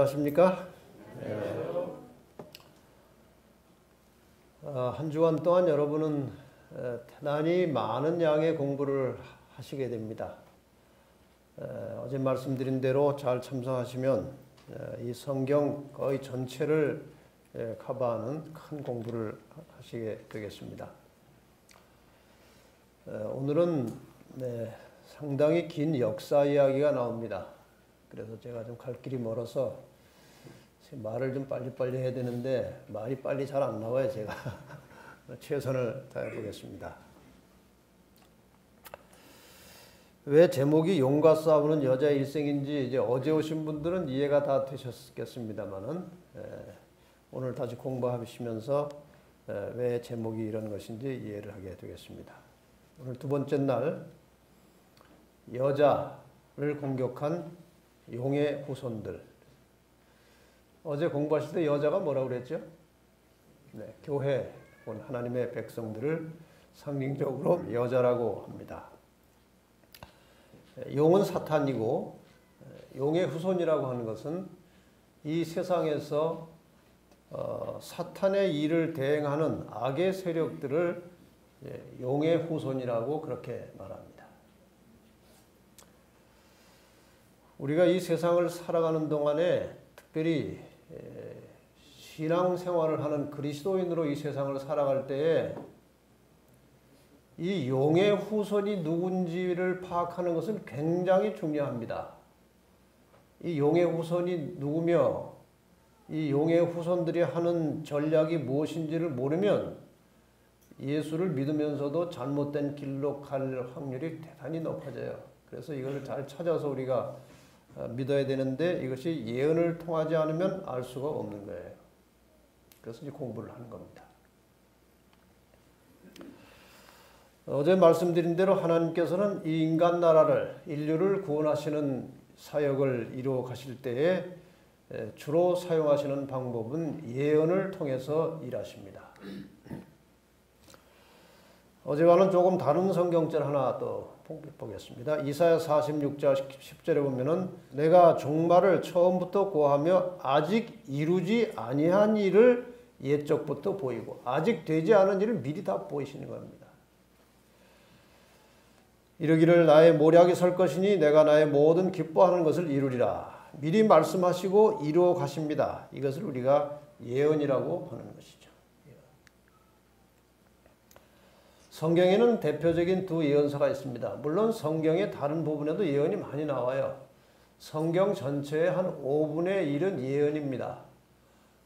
안녕하십니까? 한 주간 동안 여러분은 대단히 많은 양의 공부를 하시게 됩니다. 어제 말씀드린 대로 잘 참석하시면 이 성경 거의 전체를 커버하는 큰 공부를 하시게 되겠습니다. 오늘은 상당히 긴 역사 이야기가 나옵니다. 그래서 제가 좀 갈 길이 멀어서 말을 좀 빨리빨리 해야 되는데 말이 빨리 잘 안 나와요. 제가 최선을 다해 보겠습니다. 왜 제목이 용과 싸우는 여자의 일생인지 이제 어제 오신 분들은 이해가 다 되셨겠습니다만은 오늘 다시 공부하시면서 왜 제목이 이런 것인지 이해를 하게 되겠습니다. 오늘 두 번째 날 여자를 공격한 용의 후손들. 어제 공부하실 때 여자가 뭐라고 그랬죠? 교회, 하나님의 백성들을 상징적으로 여자라고 합니다. 용은 사탄이고 용의 후손이라고 하는 것은 이 세상에서 사탄의 일을 대행하는 악의 세력들을 용의 후손이라고 그렇게 말합니다. 우리가 이 세상을 살아가는 동안에 특별히 신앙생활을 하는 그리스도인으로 이 세상을 살아갈 때에 이 용의 후손이 누군지를 파악하는 것은 굉장히 중요합니다. 이 용의 후손이 누구며 이 용의 후손들이 하는 전략이 무엇인지를 모르면 예수를 믿으면서도 잘못된 길로 갈 확률이 대단히 높아져요. 그래서 이걸 잘 찾아서 우리가 믿어야 되는데 이것이 예언을 통하지 않으면 알 수가 없는 거예요. 그래서 이제 공부를 하는 겁니다. 어제 말씀드린 대로 하나님께서는 이 인간 나라를, 인류를 구원하시는 사역을 이루어 가실 때에 주로 사용하시는 방법은 예언을 통해서 일하십니다. 어제와는 조금 다른 성경절 하나 또 보겠습니다. 이사야 46장 10절에 보면은 내가 종말을 처음부터 고하며 아직 이루지 아니한 일을 옛적부터 보이고 아직 되지 않은 일을 미리 다 보이시는 겁니다. 이르기를 나의 모략이 설 것이니 내가 나의 모든 기뻐하는 것을 이루리라. 미리 말씀하시고 이루어 가십니다. 이것을 우리가 예언이라고 하는 것이죠. 성경에는 대표적인 두 예언서가 있습니다. 물론 성경의 다른 부분에도 예언이 많이 나와요. 성경 전체의 한 5분의 1은 예언입니다.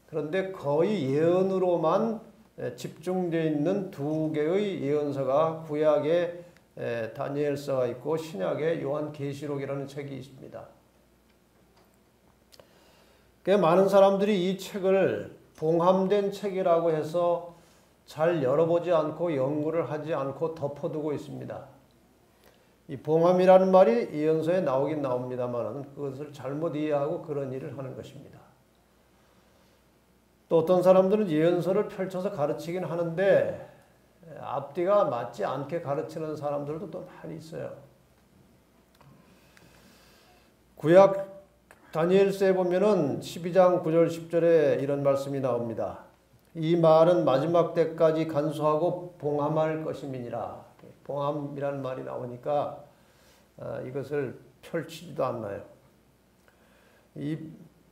그런데 거의 예언으로만 집중되어 있는 두 개의 예언서가 구약의 다니엘서가 있고 신약의 요한계시록이라는 책이 있습니다. 많은 사람들이 이 책을 봉함된 책이라고 해서 잘 열어보지 않고 연구를 하지 않고 덮어두고 있습니다. 이 봉함이라는 말이 예언서에 나오긴 나옵니다만 그것을 잘못 이해하고 그런 일을 하는 것입니다. 또 어떤 사람들은 예언서를 펼쳐서 가르치긴 하는데 앞뒤가 맞지 않게 가르치는 사람들도 또 많이 있어요. 구약 다니엘서에 보면은 12장 9절 10절에 이런 말씀이 나옵니다. 이 말은 마지막 때까지 간수하고 봉함할 것임이니라. 봉함이라는 말이 나오니까 이것을 펼치지도 않나요. 이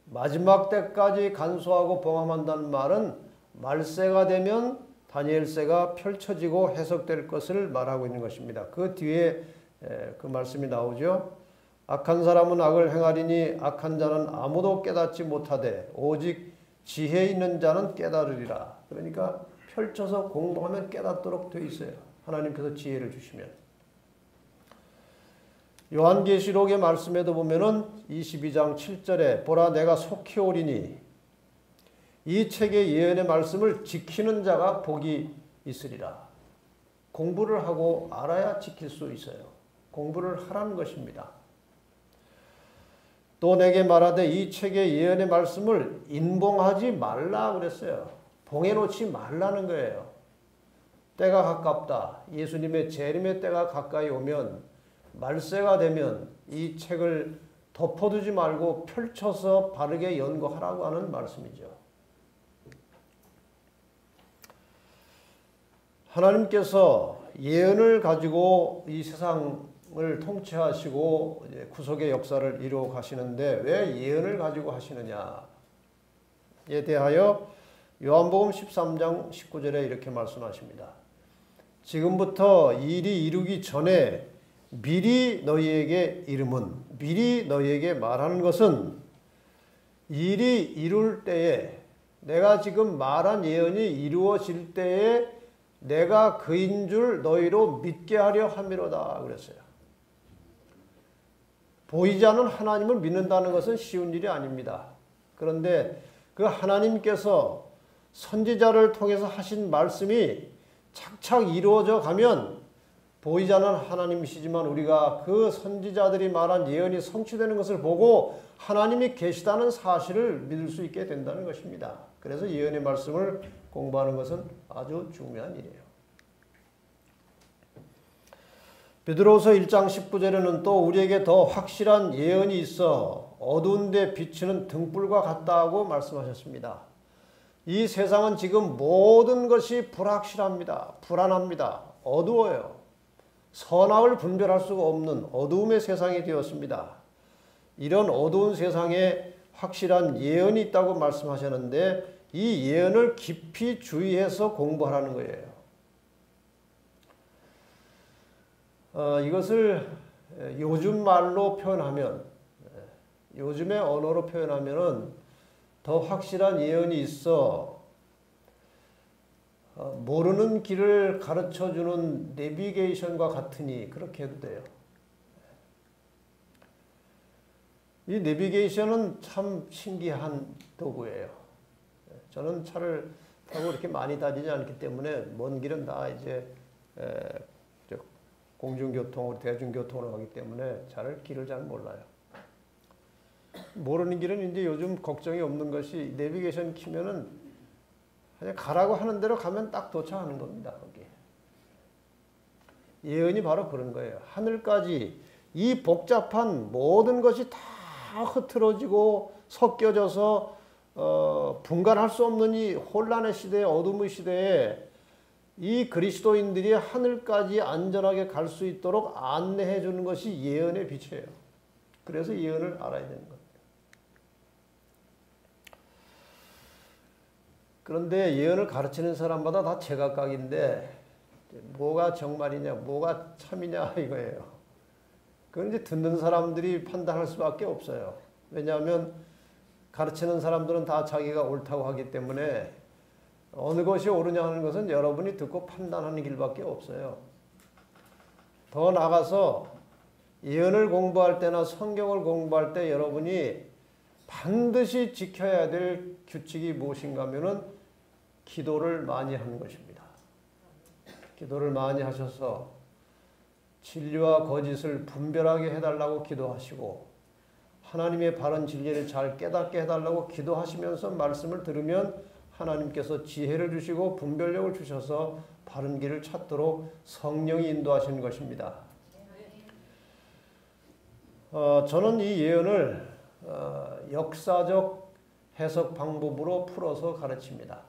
마지막 때까지 간수하고 봉함한다는 말은 말세가 되면 다니엘서가 펼쳐지고 해석될 것을 말하고 있는 것입니다. 그 뒤에 그 말씀이 나오죠. 악한 사람은 악을 행하리니 악한 자는 아무도 깨닫지 못하되 오직 지혜 있는 자는 깨달으리라. 그러니까 펼쳐서 공부하면 깨닫도록 되어 있어요. 하나님께서 지혜를 주시면. 요한계시록의 말씀에도 보면은 22장 7절에 보라 내가 속히 오리니 이 책의 예언의 말씀을 지키는 자가 복이 있으리라. 공부를 하고 알아야 지킬 수 있어요. 공부를 하라는 것입니다. 또 내게 말하되 이 책의 예언의 말씀을 인봉하지 말라 그랬어요. 봉해놓지 말라는 거예요. 때가 가깝다. 예수님의 재림의 때가 가까이 오면 말세가 되면 이 책을 덮어두지 말고 펼쳐서 바르게 연구하라고 하는 말씀이죠. 하나님께서 예언을 가지고 이 세상을 통치하시고 이제 구속의 역사를 이루어 가시는데 왜 예언을 가지고 하시느냐에 대하여 요한복음 13장 19절에 이렇게 말씀하십니다. 지금부터 일이 이루기 전에 미리 너희에게 이름은, 미리 너희에게 말하는 것은 일이 이룰 때에, 내가 지금 말한 예언이 이루어질 때에 내가 그인 줄 너희로 믿게 하려 함이로다 그랬어요. 보이지 않는 하나님을 믿는다는 것은 쉬운 일이 아닙니다. 그런데 그 하나님께서 선지자를 통해서 하신 말씀이 착착 이루어져 가면 보이지 않는 하나님이시지만 우리가 그 선지자들이 말한 예언이 성취되는 것을 보고 하나님이 계시다는 사실을 믿을 수 있게 된다는 것입니다. 그래서 예언의 말씀을 공부하는 것은 아주 중요한 일이에요. 베드로후서 1장 19절에는 또 우리에게 더 확실한 예언이 있어 어두운 데 비치는 등불과 같다고 말씀하셨습니다. 이 세상은 지금 모든 것이 불확실합니다. 불안합니다. 어두워요. 선악을 분별할 수가 없는 어두움의 세상이 되었습니다. 이런 어두운 세상에 확실한 예언이 있다고 말씀하셨는데 이 예언을 깊이 주의해서 공부하라는 거예요. 이것을 요즘 말로 표현하면, 요즘의 언어로 표현하면은 더 확실한 예언이 있어 모르는 길을 가르쳐주는 내비게이션과 같으니 그렇게 해도 돼요. 이 내비게이션은 참 신기한 도구예요. 저는 차를 타고 이렇게 많이 다니지 않기 때문에 먼 길은 다 이제 공중교통으로 대중교통으로 가기 때문에 길을 잘 몰라요. 모르는 길은 이제 요즘 걱정이 없는 것이 내비게이션 키면은 그냥 가라고 하는 대로 가면 딱 도착하는 겁니다. 거기. 예언이 바로 그런 거예요. 하늘까지 이 복잡한 모든 것이 다 흐트러지고 섞여져서 분간할 수 없는 이 혼란의 시대에, 어둠의 시대에 이 그리스도인들이 하늘까지 안전하게 갈 수 있도록 안내해 주는 것이 예언의 빛이에요. 그래서 예언을 알아야 되는 겁니다. 그런데 예언을 가르치는 사람마다 다 제각각인데 뭐가 정말이냐, 뭐가 참이냐 이거예요. 그건 이제 듣는 사람들이 판단할 수밖에 없어요. 왜냐하면 가르치는 사람들은 다 자기가 옳다고 하기 때문에 어느 것이 옳으냐 하는 것은 여러분이 듣고 판단하는 길밖에 없어요. 더 나아가서 예언을 공부할 때나 성경을 공부할 때 여러분이 반드시 지켜야 될 규칙이 무엇인가 하면은 기도를 많이 하는 것입니다. 기도를 많이 하셔서 진리와 거짓을 분별하게 해달라고 기도하시고 하나님의 바른 진리를 잘 깨닫게 해달라고 기도하시면서 말씀을 들으면 하나님께서 지혜를 주시고 분별력을 주셔서 바른 길을 찾도록 성령이 인도하시는 것입니다. 저는 이 예언을 역사적 해석 방법으로 풀어서 가르칩니다.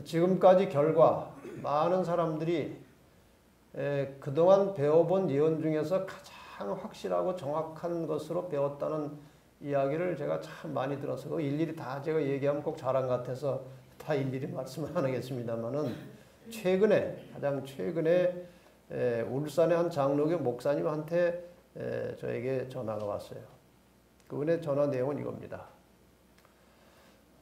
지금까지 결과 많은 사람들이 그동안 배워본 예언 중에서 가장 확실하고 정확한 것으로 배웠다는 이야기를 제가 참 많이 들어서 일일이 다 제가 얘기하면 꼭 자랑 같아서 다 일일이 말씀을 안 하겠습니다만은 가장 최근에 울산의 한 장로교 목사님한테 저에게 전화가 왔어요. 그분의 전화 내용은 이겁니다.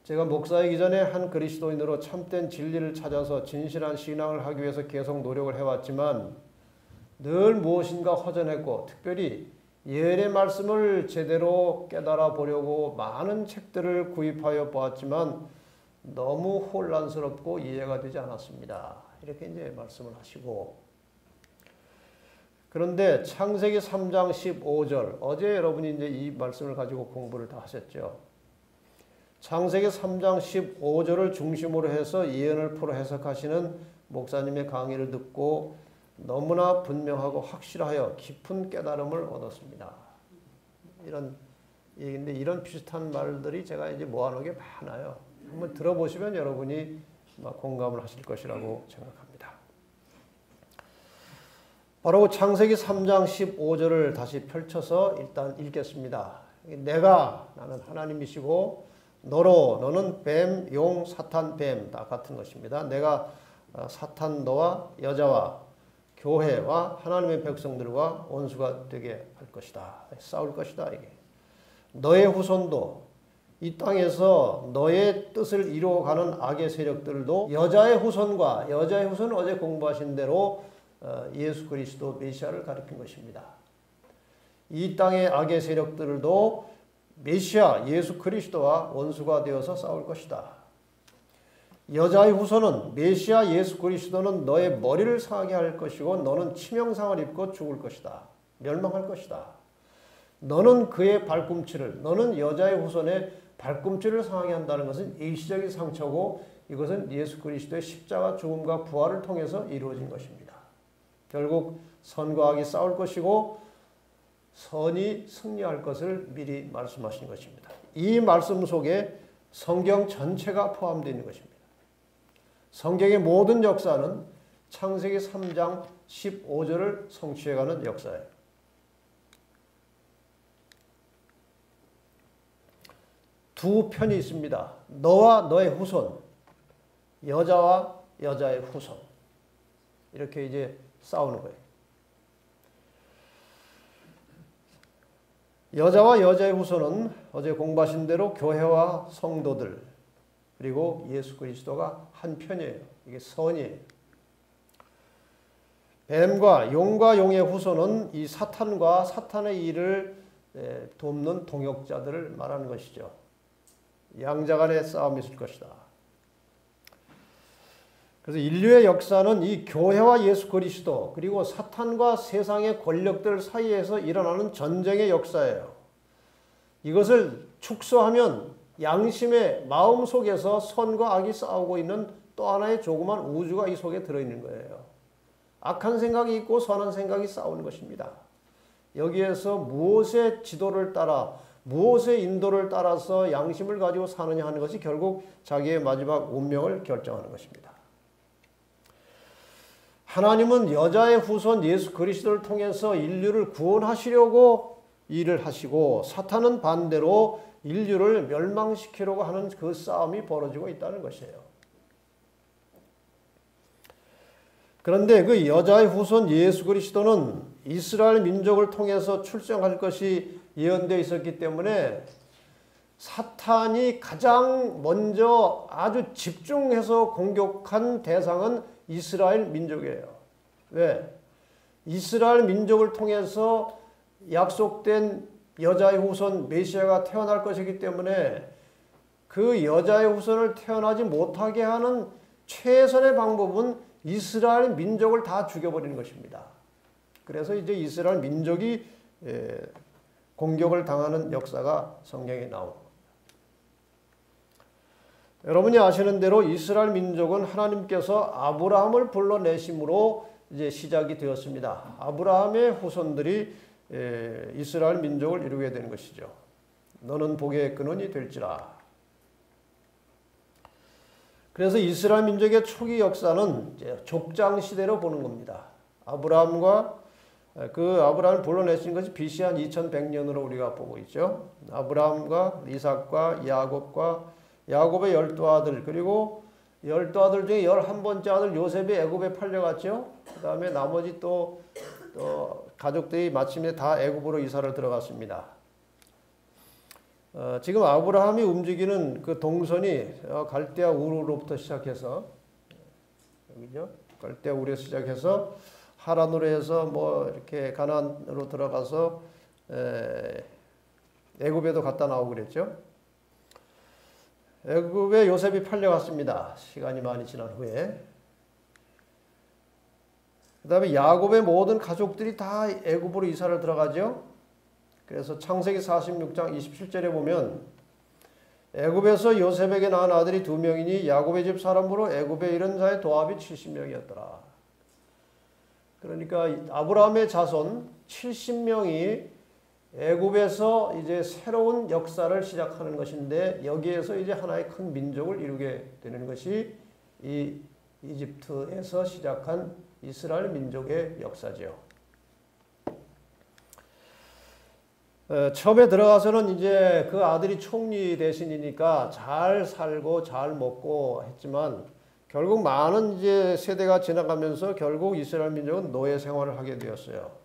제가 목사이기 전에 한 그리스도인으로 참된 진리를 찾아서 진실한 신앙을 하기 위해서 계속 노력을 해왔지만 늘 무엇인가 허전했고 특별히 예언의 말씀을 제대로 깨달아 보려고 많은 책들을 구입하여 보았지만 너무 혼란스럽고 이해가 되지 않았습니다. 이렇게 이제 말씀을 하시고 그런데 창세기 3장 15절 어제 여러분이 이제 이 말씀을 가지고 공부를 다 하셨죠. 창세기 3장 15절을 중심으로 해서 예언을 풀어 해석하시는 목사님의 강의를 듣고 너무나 분명하고 확실하여 깊은 깨달음을 얻었습니다. 근데 이런 비슷한 말들이 제가 이제 모아놓은 게 많아요. 한번 들어보시면 여러분이 공감을 하실 것이라고 생각합니다. 바로 창세기 3장 15절을 다시 펼쳐서 일단 읽겠습니다. 나는 하나님이시고 너는 뱀, 용, 사탄, 뱀 다 같은 것입니다. 내가 사탄 너와 여자와 교회와 하나님의 백성들과 원수가 되게 할 것이다. 싸울 것이다. 이게 너의 후손도 이 땅에서 너의 뜻을 이루어가는 악의 세력들도 여자의 후손과 여자의 후손은 어제 공부하신 대로 예수 그리스도 메시아를 가리킨 것입니다. 이 땅의 악의 세력들도 메시아 예수 그리스도와 원수가 되어서 싸울 것이다. 여자의 후손은 메시아 예수 그리스도는 너의 머리를 상하게 할 것이고 너는 치명상을 입고 죽을 것이다. 멸망할 것이다. 너는 그의 발꿈치를, 너는 여자의 후손의 발꿈치를 상하게 한다는 것은 일시적인 상처고 이것은 예수 그리스도의 십자가 죽음과 부활을 통해서 이루어진 것입니다. 결국 선과 악이 싸울 것이고 선이 승리할 것을 미리 말씀하신 것입니다. 이 말씀 속에 성경 전체가 포함되어 있는 것입니다. 성경의 모든 역사는 창세기 3장 15절을 성취해가는 역사예요. 두 편이 있습니다. 너와 너의 후손, 여자와 여자의 후손. 이렇게 이제 싸우는 거예요. 여자와 여자의 후손은 어제 공부하신 대로 교회와 성도들 그리고 예수 그리스도가 한 편이에요. 이게 선이에요. 뱀과 용과 용의 후손은 이 사탄과 사탄의 일을 돕는 동역자들을 말하는 것이죠. 양자 간의 싸움이 있을 것이다. 그래서 인류의 역사는 이 교회와 예수 그리스도 그리고 사탄과 세상의 권력들 사이에서 일어나는 전쟁의 역사예요. 이것을 축소하면 양심의 마음 속에서 선과 악이 싸우고 있는 또 하나의 조그만 우주가 이 속에 들어있는 거예요. 악한 생각이 있고 선한 생각이 싸우는 것입니다. 여기에서 무엇의 지도를 따라 무엇의 인도를 따라서 양심을 가지고 사느냐 하는 것이 결국 자기의 마지막 운명을 결정하는 것입니다. 하나님은 여자의 후손 예수 그리스도를 통해서 인류를 구원하시려고 일을 하시고 사탄은 반대로 인류를 멸망시키려고 하는 그 싸움이 벌어지고 있다는 것이에요. 그런데 그 여자의 후손 예수 그리스도는 이스라엘 민족을 통해서 출생할 것이 예언되어 있었기 때문에 사탄이 가장 먼저 아주 집중해서 공격한 대상은 이스라엘 민족이에요. 왜? 이스라엘 민족을 통해서 약속된 여자의 후손 메시아가 태어날 것이기 때문에 그 여자의 후손을 태어나지 못하게 하는 최선의 방법은 이스라엘 민족을 다 죽여버리는 것입니다. 그래서 이제 이스라엘 민족이 공격을 당하는 역사가 성경에 나옵니다. 여러분이 아시는 대로 이스라엘 민족은 하나님께서 아브라함을 불러내심으로 이제 시작이 되었습니다. 아브라함의 후손들이 이스라엘 민족을 이루게 되는 것이죠. 너는 복의 근원이 될지라. 그래서 이스라엘 민족의 초기 역사는 이제 족장 시대로 보는 겁니다. 아브라함을 불러내신 것이 BC 한 2100년으로 우리가 보고 있죠. 아브라함과 이삭과 야곱의 12아들 그리고 12아들 중에 11번째 아들 요셉이 애굽에 팔려갔죠. 그 다음에 나머지 또 가족들이 마침내 다 애굽으로 이사를 들어갔습니다. 지금 아브라함이 움직이는 그 동선이 갈대아 우르로부터 시작해서 여기죠. 갈대아 우르에서 시작해서 하란으로 해서 뭐 이렇게 가나안으로 들어가서 애굽에도 갔다 나오고 그랬죠. 애굽에 요셉이 팔려갔습니다. 시간이 많이 지난 후에. 그 다음에 야곱의 모든 가족들이 다 애굽으로 이사를 들어가죠. 그래서 창세기 46장 27절에 보면 애굽에서 요셉에게 낳은 아들이 2명이니 야곱의 집 사람으로 애굽에 이른 자의 도합이 70명이었더라. 그러니까 아브라함의 자손 70명이 애굽에서 이제 새로운 역사를 시작하는 것인데 여기에서 이제 하나의 큰 민족을 이루게 되는 것이 이 이집트에서 시작한 이스라엘 민족의 역사죠. 처음에 들어가서는 이제 그 아들이 총리 대신이니까 잘 살고 잘 먹고 했지만 결국 많은 이제 세대가 지나가면서 결국 이스라엘 민족은 노예 생활을 하게 되었어요.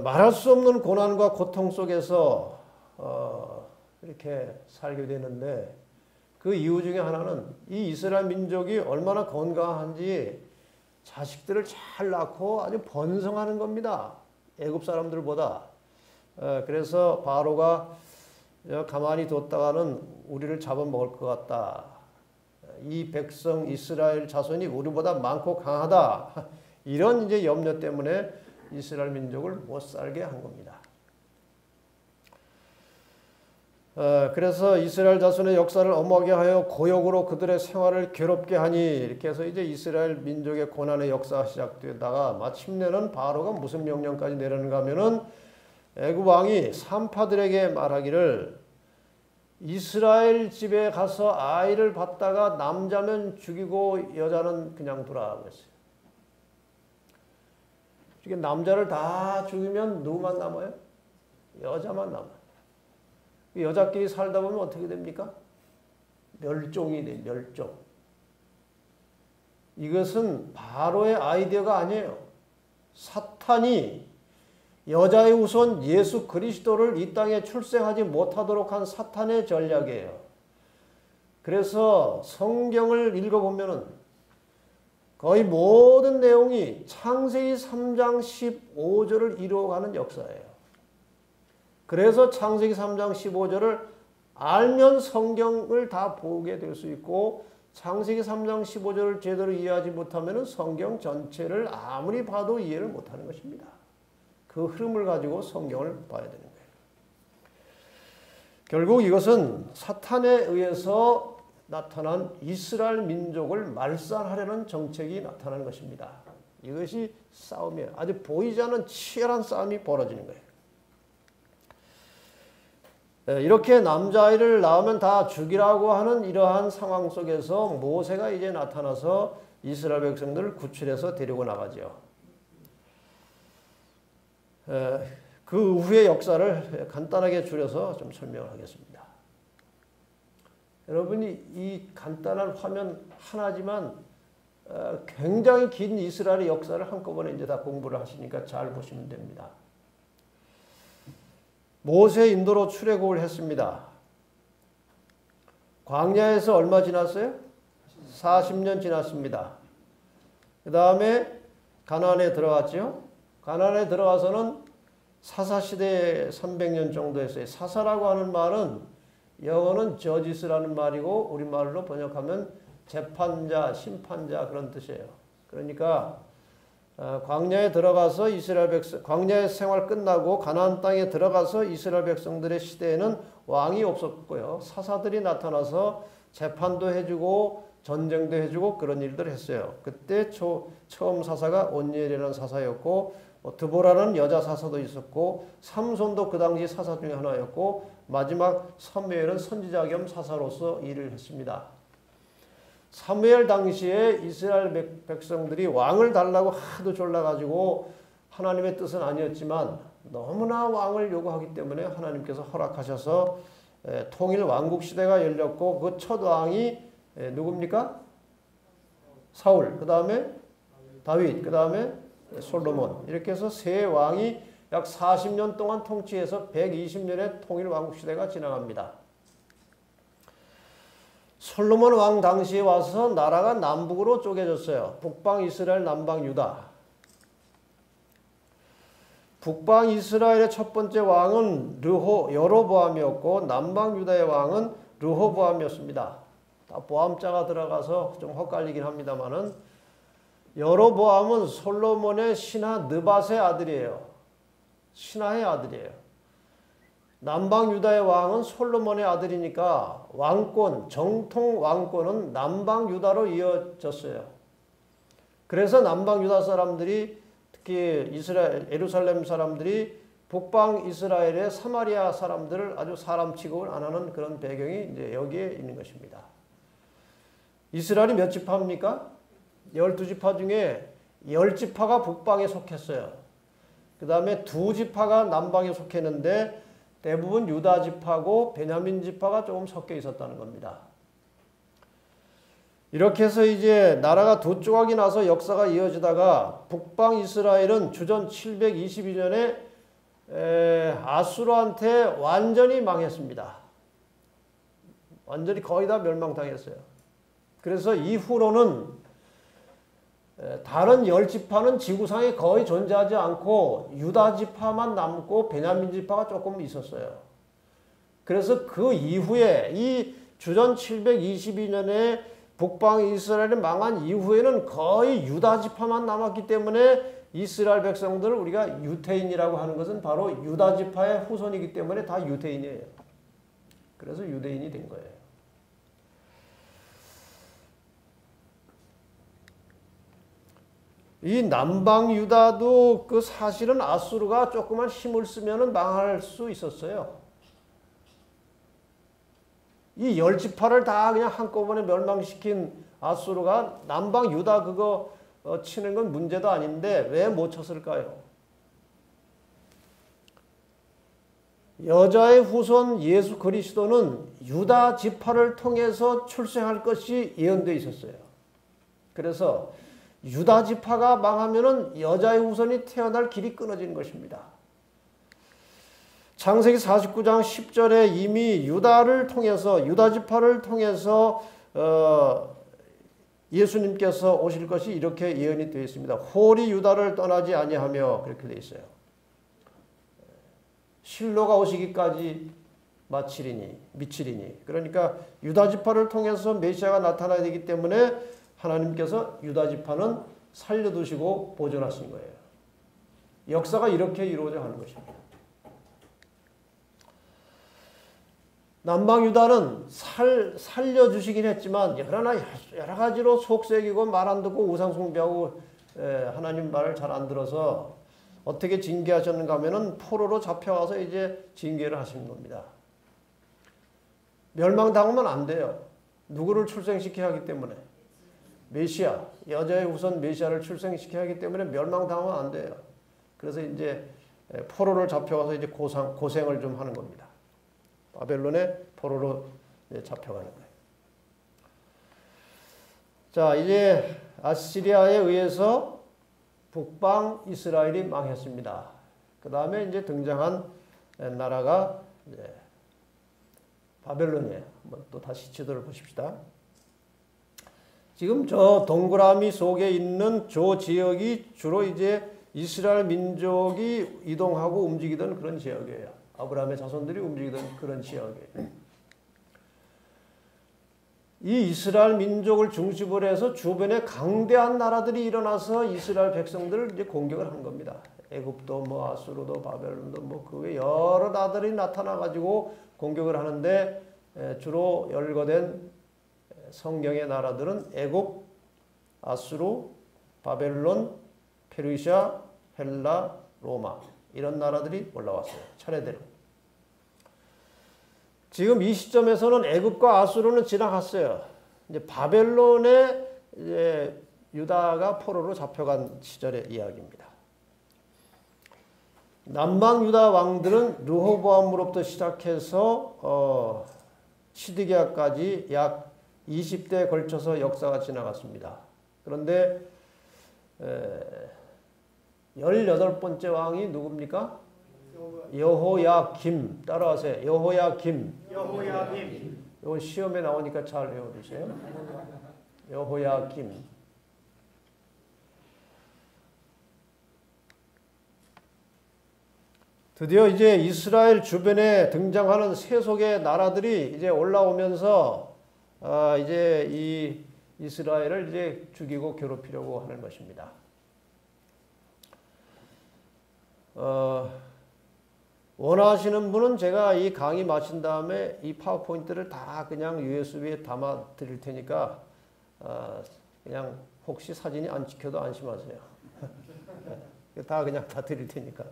말할 수 없는 고난과 고통 속에서 이렇게 살게 되는데 그 이유 중에 하나는 이 이스라엘 민족이 얼마나 건강한지 자식들을 잘 낳고 아주 번성하는 겁니다. 애굽 사람들보다. 그래서 바로가 가만히 뒀다가는 우리를 잡아먹을 것 같다. 이 백성 이스라엘 자손이 우리보다 많고 강하다. 이런 이제 염려 때문에 이스라엘 민족을 못 살게 한 겁니다. 그래서 이스라엘 자손의 역사를 엄하게 하여 고역으로 그들의 생활을 괴롭게 하니 이렇게 해서 이제 이스라엘 민족의 고난의 역사가 시작되다가 마침내는 바로가 무슨 명령까지 내렸는가 하면은 애굽 왕이 산파들에게 말하기를 이스라엘 집에 가서 아이를 받다가 남자면 죽이고 여자는 그냥 두라 그랬어요. 이게 남자를 다 죽이면 누구만 남아요? 여자만 남아요. 여자끼리 살다 보면 어떻게 됩니까? 멸종이 돼, 멸종. 이것은 바로의 아이디어가 아니에요. 사탄이 여자의 우선 예수 그리스도를 이 땅에 출생하지 못하도록 한 사탄의 전략이에요. 그래서 성경을 읽어보면은 거의 모든 내용이 창세기 3장 15절을 이루어가는 역사예요. 그래서 창세기 3장 15절을 알면 성경을 다 보게 될 수 있고 창세기 3장 15절을 제대로 이해하지 못하면 성경 전체를 아무리 봐도 이해를 못하는 것입니다. 그 흐름을 가지고 성경을 봐야 되는 거예요. 결국 이것은 사탄에 의해서 나타난 이스라엘 민족을 말살하려는 정책이 나타나는 것입니다. 이것이 싸움이에요. 아주 보이지 않는 치열한 싸움이 벌어지는 거예요. 이렇게 남자아이를 낳으면 다 죽이라고 하는 이러한 상황 속에서 모세가 이제 나타나서 이스라엘 백성들을 구출해서 데리고 나가죠. 그 후의 역사를 간단하게 줄여서 좀 설명을 하겠습니다. 여러분이 이 간단한 화면 하나지만 굉장히 긴 이스라엘의 역사를 한꺼번에 이제 다 공부를 하시니까 잘 보시면 됩니다. 모세 인도로 출애굽을 했습니다. 광야에서 얼마 지났어요? 40년 지났습니다. 그 다음에 가나안에 들어갔죠. 가나안에 들어가서는 사사시대에 300년 정도 했어요. 사사라고 하는 말은 영어는 저지스라는 말이고 우리말로 번역하면 재판자, 심판자 그런 뜻이에요. 그러니까 광야에 들어가서 이스라엘 백성, 광야의 생활 끝나고 가나안 땅에 들어가서 이스라엘 백성들의 시대에는 왕이 없었고요. 사사들이 나타나서 재판도 해주고 전쟁도 해주고 그런 일들을 했어요. 그때 처음 사사가 온니엘이라는 사사였고 드보라는 여자 사사도 있었고 삼손도 그 당시 사사 중에 하나였고 마지막 사무엘은 선지자 겸 사사로서 일을 했습니다. 사무엘 당시에 이스라엘 백성들이 왕을 달라고 하도 졸라가지고 하나님의 뜻은 아니었지만 너무나 왕을 요구하기 때문에 하나님께서 허락하셔서 통일 왕국 시대가 열렸고 그 첫 왕이 누굽니까? 사울, 그 다음에 다윗, 그 다음에 솔로몬 이렇게 해서 세 왕이 약 40년 동안 통치해서 120년의 통일 왕국 시대가 지나갑니다. 솔로몬 왕 당시에 와서 나라가 남북으로 쪼개졌어요. 북방 이스라엘, 남방 유다. 북방 이스라엘의 첫 번째 왕은 여로보암이었고 남방 유다의 왕은 르호보암이었습니다. 다 보암자가 들어가서 좀 헛갈리긴 합니다만은 여로보암은 솔로몬의 신하 느밧의 아들이에요. 신하의 아들이에요. 남방 유다의 왕은 솔로몬의 아들이니까 왕권, 정통 왕권은 남방 유다로 이어졌어요. 그래서 남방 유다 사람들이 특히 이스라엘, 예루살렘 사람들이 북방 이스라엘의 사마리아 사람들을 아주 사람 취급을 안 하는 그런 배경이 이제 여기에 있는 것입니다. 이스라엘이 몇 지파입니까? 12지파 중에 10지파가 북방에 속했어요. 그 다음에 2지파가 남방에 속했는데 대부분 유다 지파고 베냐민 지파가 조금 섞여 있었다는 겁니다. 이렇게 해서 이제 나라가 두 조각이 나서 역사가 이어지다가 북방 이스라엘은 주전 722년에 아수르한테 완전히 망했습니다. 완전히 거의 다 멸망당했어요. 그래서 이후로는 다른 10지파는 지구상에 거의 존재하지 않고 유다 지파만 남고 베냐민 지파가 조금 있었어요. 그래서 그 이후에 이 주전 722년에 북방 이스라엘이 망한 이후에는 거의 유다 지파만 남았기 때문에 이스라엘 백성들을 우리가 유태인이라고 하는 것은 바로 유다 지파의 후손이기 때문에 다 유태인이에요. 그래서 유대인이 된 거예요. 이 남방 유다도 그 사실은 아수르가 조그만 힘을 쓰면은 망할 수 있었어요. 이 10지파를 다 그냥 한꺼번에 멸망시킨 아수르가 남방 유다 그거 치는 건 문제도 아닌데 왜 못 쳤을까요? 여자의 후손 예수 그리스도는 유다 지파를 통해서 출생할 것이 예언되어 있었어요. 그래서 유다 지파가 망하면은 여자의 후손이 태어날 길이 끊어지는 것입니다. 창세기 49장 10절에 이미 유다를 통해서 유다 지파를 통해서 예수님께서 오실 것이 이렇게 예언이 되어 있습니다. 홀이 유다를 떠나지 아니하며 그렇게 되어 있어요. 실로가 오시기까지 미치리니 그러니까 유다 지파를 통해서 메시아가 나타나야 되기 때문에 하나님께서 유다 지파는 살려두시고 보존하신 거예요. 역사가 이렇게 이루어져 가는 것입니다. 남방 유다는 살려주시긴 했지만 여러 가지로 속색이고 말 안 듣고 우상 숭배하고 하나님 말을 잘 안 들어서 어떻게 징계하셨는가 하면은 포로로 잡혀와서 이제 징계를 하시는 겁니다. 멸망당하면 안 돼요. 누구를 출생시켜야 하기 때문에. 메시아, 여자의 우선 메시아를 출생시켜야 하기 때문에 멸망당하면 안 돼요. 그래서 이제 포로를 잡혀와서 이제 고생을 좀 하는 겁니다. 바벨론의 포로로 잡혀가는 거예요. 자, 이제 아시리아에 의해서 북방 이스라엘이 망했습니다. 그 다음에 이제 등장한 나라가 이제 바벨론이에요. 한번 또 다시 지도를 보십시다. 지금 저 동그라미 속에 있는 저 지역이 주로 이제 이스라엘 민족이 이동하고 움직이던 그런 지역이에요. 아브라함의 자손들이 움직이던 그런 지역이에요. 이 이스라엘 민족을 중심으로 해서 주변에 강대한 나라들이 일어나서 이스라엘 백성들을 이제 공격을 한 겁니다. 애굽도 뭐 아수르도 바벨론도 뭐 그 외 여러 나라들이 나타나 가지고 공격을 하는데 주로 열거된 성경의 나라들은 애굽, 아수르, 바벨론, 페르시아, 헬라, 로마 이런 나라들이 올라왔어요. 차례대로. 지금 이 시점에서는 애굽과 아수르는 지나갔어요. 이제 바벨론에 이제 유다가 포로로 잡혀간 시절의 이야기입니다. 남방 유다 왕들은 르호보암으로부터 시작해서 시드기야까지 약 20대에 걸쳐서 역사가 지나갔습니다. 그런데 18번째 왕이 누굽니까? 여호야김. 따라하세요. 여호야김. 이건 시험에 나오니까 잘 외워두세요. 여호야김. 드디어 이제 이스라엘 주변에 등장하는 세속의 나라들이 이제 올라오면서 이제 이 이스라엘을 이제 죽이고 괴롭히려고 하는 것입니다. 원하시는 분은 제가 이 강의 마친 다음에 이 파워포인트를 다 그냥 USB에 담아 드릴 테니까 그냥 혹시 사진이 안 찍혀도 안심하세요. 다 그냥 다 드릴 테니까.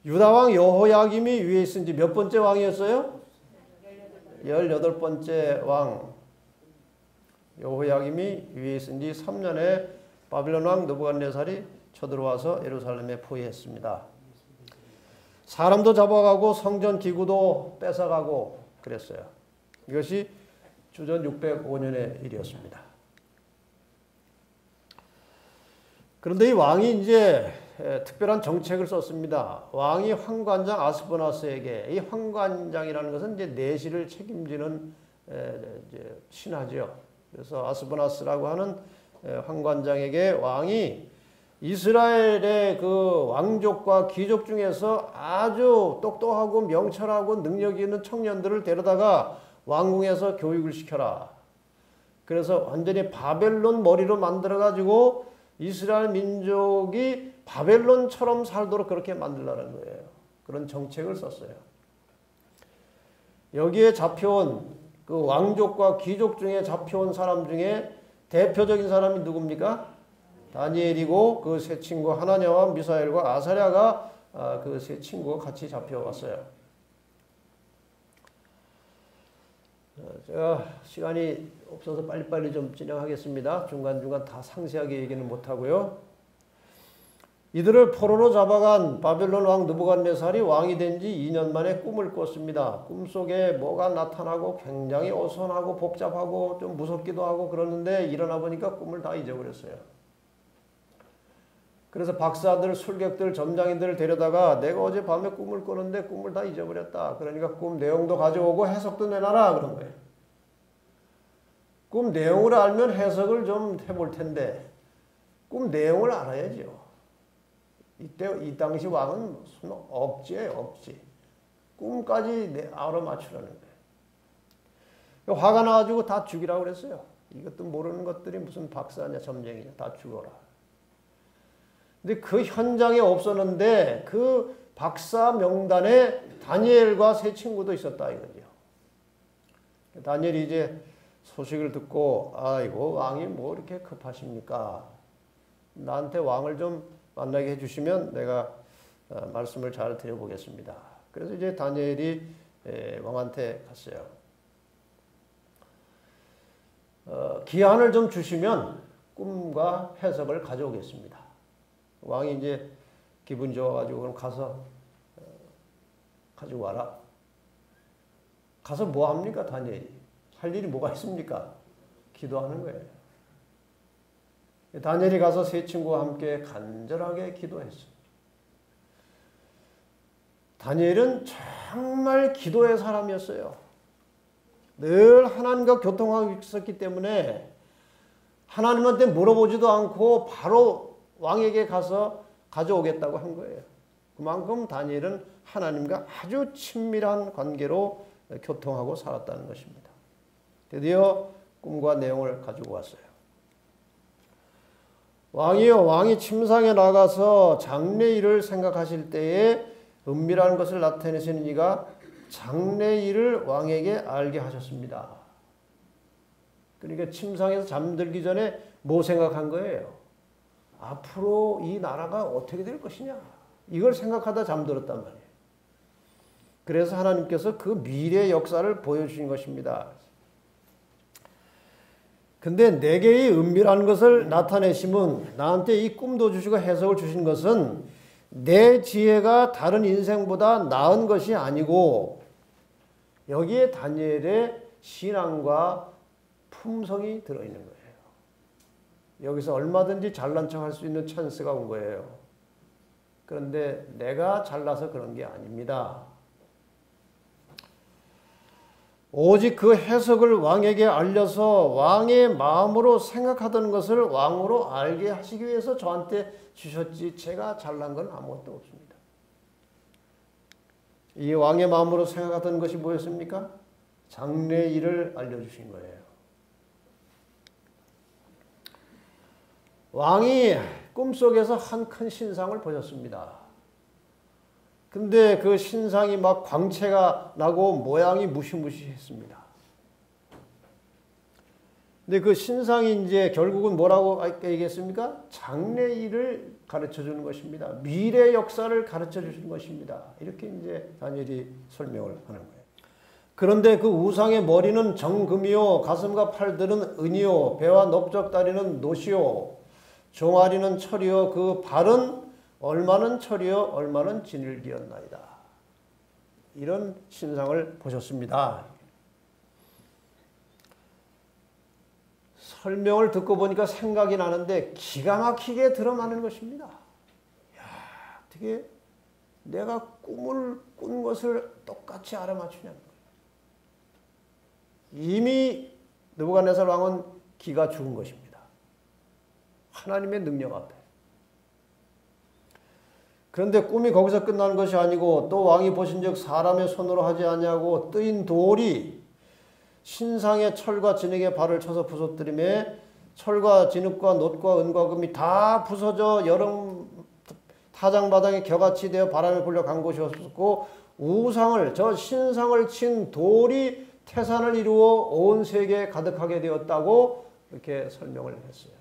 유다왕 여호야김이 위에 있은 지 몇 번째 왕이었어요? 18번째 왕. 여호야김이 위에 있은 지 3년에 바빌론 왕 느부갓네살이 쳐들어와서 예루살렘에 포위했습니다. 사람도 잡아가고 성전 기구도 뺏어가고 그랬어요. 이것이 주전 605년의 일이었습니다. 그런데 이 왕이 이제 특별한 정책을 썼습니다. 왕이 황관장 아스보나스에게, 이 황관장이라는 것은 이제 내시를 책임지는 이제 신하죠. 그래서 아스보나스라고 하는 황관장에게 왕이 이스라엘의 그 왕족과 귀족 중에서 아주 똑똑하고 명철하고 능력 있는 청년들을 데려다가 왕궁에서 교육을 시켜라. 그래서 완전히 바벨론 머리로 만들어가지고 이스라엘 민족이 바벨론처럼 살도록 그렇게 만들라는 거예요. 그런 정책을 썼어요. 여기에 잡혀온 그 왕족과 귀족 중에 잡혀온 사람 중에 대표적인 사람이 누굽니까? 다니엘이고 그 세 친구 하나냐와 미사엘과 아사랴가 그 세 친구가 같이 잡혀왔어요. 제가 시간이 없어서 빨리빨리 좀 진행하겠습니다. 중간중간 다 상세하게 얘기는 못하고요. 이들을 포로로 잡아간 바벨론 왕 느부갓네살이 왕이 된 지 2년 만에 꿈을 꿨습니다. 꿈속에 뭐가 나타나고 굉장히 어수선하고 복잡하고 좀 무섭기도 하고 그러는데 일어나 보니까 꿈을 다 잊어버렸어요. 그래서 박사들, 술객들, 점장인들을 데려다가 내가 어제 밤에 꿈을 꿨는데 꿈을 다 잊어버렸다. 그러니까 꿈 내용도 가져오고 해석도 내놔라 그런 거예요. 꿈 내용을 알면 해석을 좀 해볼 텐데 꿈 내용을 알아야죠. 이 당시 왕은 무슨 억지예요, 억지. 꿈까지 알아맞추라는 거예요. 화가 나가지고 다 죽이라고 그랬어요. 이것도 모르는 것들이 무슨 박사냐 점쟁이냐 다 죽어라. 근데 그 현장에 없었는데 그 박사 명단에 다니엘과 세 친구도 있었다 이거죠. 다니엘이 이제 소식을 듣고 아이고 왕이 뭐 이렇게 급하십니까? 나한테 왕을 좀 만나게 해주시면 내가 말씀을 잘 드려보겠습니다. 그래서 이제 다니엘이 왕한테 갔어요. 기한을 좀 주시면 꿈과 해석을 가져오겠습니다. 왕이 이제 기분 좋아가지고 그럼 가서 가지고 와라. 가서 뭐 합니까 다니엘이? 할 일이 뭐가 있습니까? 기도하는 거예요. 다니엘이 가서 세 친구와 함께 간절하게 기도했어요. 다니엘은 정말 기도의 사람이었어요. 늘 하나님과 교통하고 있었기 때문에 하나님한테 물어보지도 않고 바로 왕에게 가서 가져오겠다고 한 거예요. 그만큼 다니엘은 하나님과 아주 친밀한 관계로 교통하고 살았다는 것입니다. 드디어 꿈과 내용을 가지고 왔어요. 왕이요, 왕이 침상에 나가서 장래일을 생각하실 때에 은밀한 것을 나타내시는 이가 장래일을 왕에게 알게 하셨습니다. 그러니까 침상에서 잠들기 전에 뭐 생각한 거예요? 앞으로 이 나라가 어떻게 될 것이냐. 이걸 생각하다 잠들었단 말이에요. 그래서 하나님께서 그 미래 역사를 보여주신 것입니다. 근데 내게 이 은밀한 것을 나타내심은 나한테 이 꿈도 주시고 해석을 주신 것은 내 지혜가 다른 인생보다 나은 것이 아니고 여기에 다니엘의 신앙과 품성이 들어있는 거예요. 여기서 얼마든지 잘난 척 할 수 있는 찬스가 온 거예요. 그런데 내가 잘나서 그런 게 아닙니다. 오직 그 해석을 왕에게 알려서 왕의 마음으로 생각하던 것을 왕으로 알게 하시기 위해서 저한테 주셨지 제가 잘난 건 아무것도 없습니다. 이 왕의 마음으로 생각하던 것이 뭐였습니까? 장래일을 알려주신 거예요. 왕이 꿈속에서 한 큰 신상을 보셨습니다. 근데 그 신상이 막 광채가 나고 모양이 무시무시했습니다. 근데 그 신상이 이제 결국은 뭐라고 얘기했습니까? 장래일을 가르쳐 주는 것입니다. 미래 역사를 가르쳐 주는 것입니다. 이렇게 이제 다니엘이 설명을 하는 거예요. 그런데 그 우상의 머리는 정금이요, 가슴과 팔들은 은이요, 배와 넓적다리는 노시요, 종아리는 철이요, 그 발은 얼마는 철이요, 얼마는 진일기였나이다. 이런 신상을 보셨습니다. 설명을 듣고 보니까 생각이 나는데 기가 막히게 드러나는 것입니다. 야, 어떻게 내가 꿈을 꾼 것을 똑같이 알아맞추냐는 거예요. 이미 느부갓네살 왕은 기가 죽은 것입니다. 하나님의 능력 앞에. 그런데 꿈이 거기서 끝나는 것이 아니고 또 왕이 보신즉 사람의 손으로 하지 아니하고 뜨인 돌이 신상의 철과 진흙에 발을 쳐서 부서뜨리매 철과 진흙과 놋과 은과 금이 다 부서져 여름 타장마당에 겨같이 되어 바람에 불려 간 곳이 없었고 우상을 저 신상을 친 돌이 태산을 이루어 온 세계에 가득하게 되었다고 이렇게 설명을 했어요.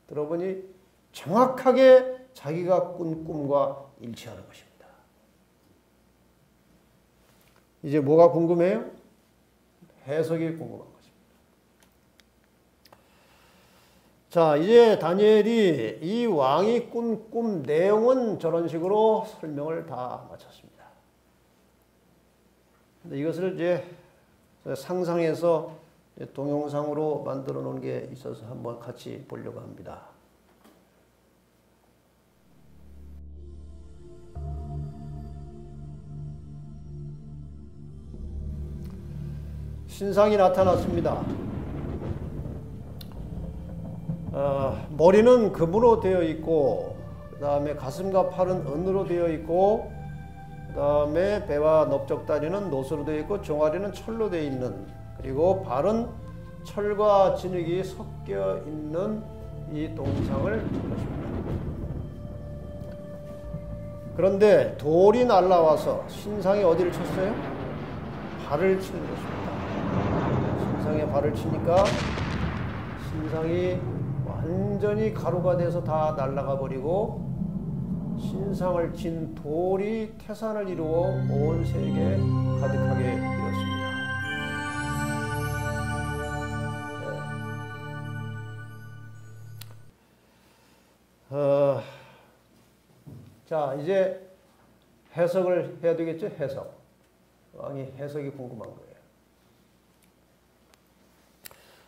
들어보니 정확하게 자기가 꾼 꿈과 일치하는 것입니다. 이제 뭐가 궁금해요? 해석이 궁금한 것입니다. 자, 이제 다니엘이 이 왕이 꾼 꿈 내용은 저런 식으로 설명을 다 마쳤습니다. 근데 이것을 이제 상상해서 동영상으로 만들어 놓은 게 있어서 한번 같이 보려고 합니다. 신상이 나타났습니다. 머리는 금으로 되어 있고 그 다음에 가슴과 팔은 은으로 되어 있고 그 다음에 배와 넓적다리는 놋으로 되어 있고 종아리는 철로 되어 있는 그리고 발은 철과 진흙이 섞여 있는 이 동상을 본 것입니다. 그런데 돌이 날라와서 신상이 어디를 쳤어요? 발을 치는 것입니다. 신상에 발을 치니까 신상이 완전히 가루가 돼서 다 날아가 버리고 신상을 친 돌이 태산을 이루어 온 세계에 가득하게 되었습니다. 자, 이제 해석을 해야 되겠죠? 해석. 왕이 해석이 궁금한 거예요.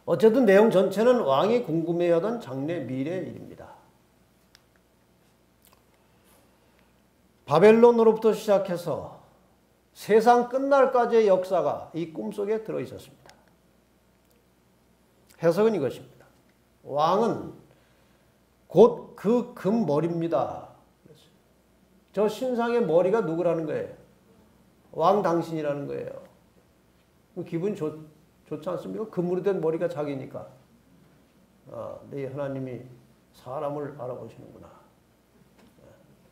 어쨌든 내용 전체는 왕이 궁금해하던 장래 미래의 일입니다. 바벨론으로부터 시작해서 세상 끝날까지의 역사가 이 꿈속에 들어있었습니다. 해석은 이것입니다. 왕은 곧 그 금머리입니다. 저 신상의 머리가 누구라는 거예요? 왕 당신이라는 거예요. 기분 좋지 않습니까? 금으로 된 머리가 자기니까. 네 하나님이 사람을 알아보시는구나.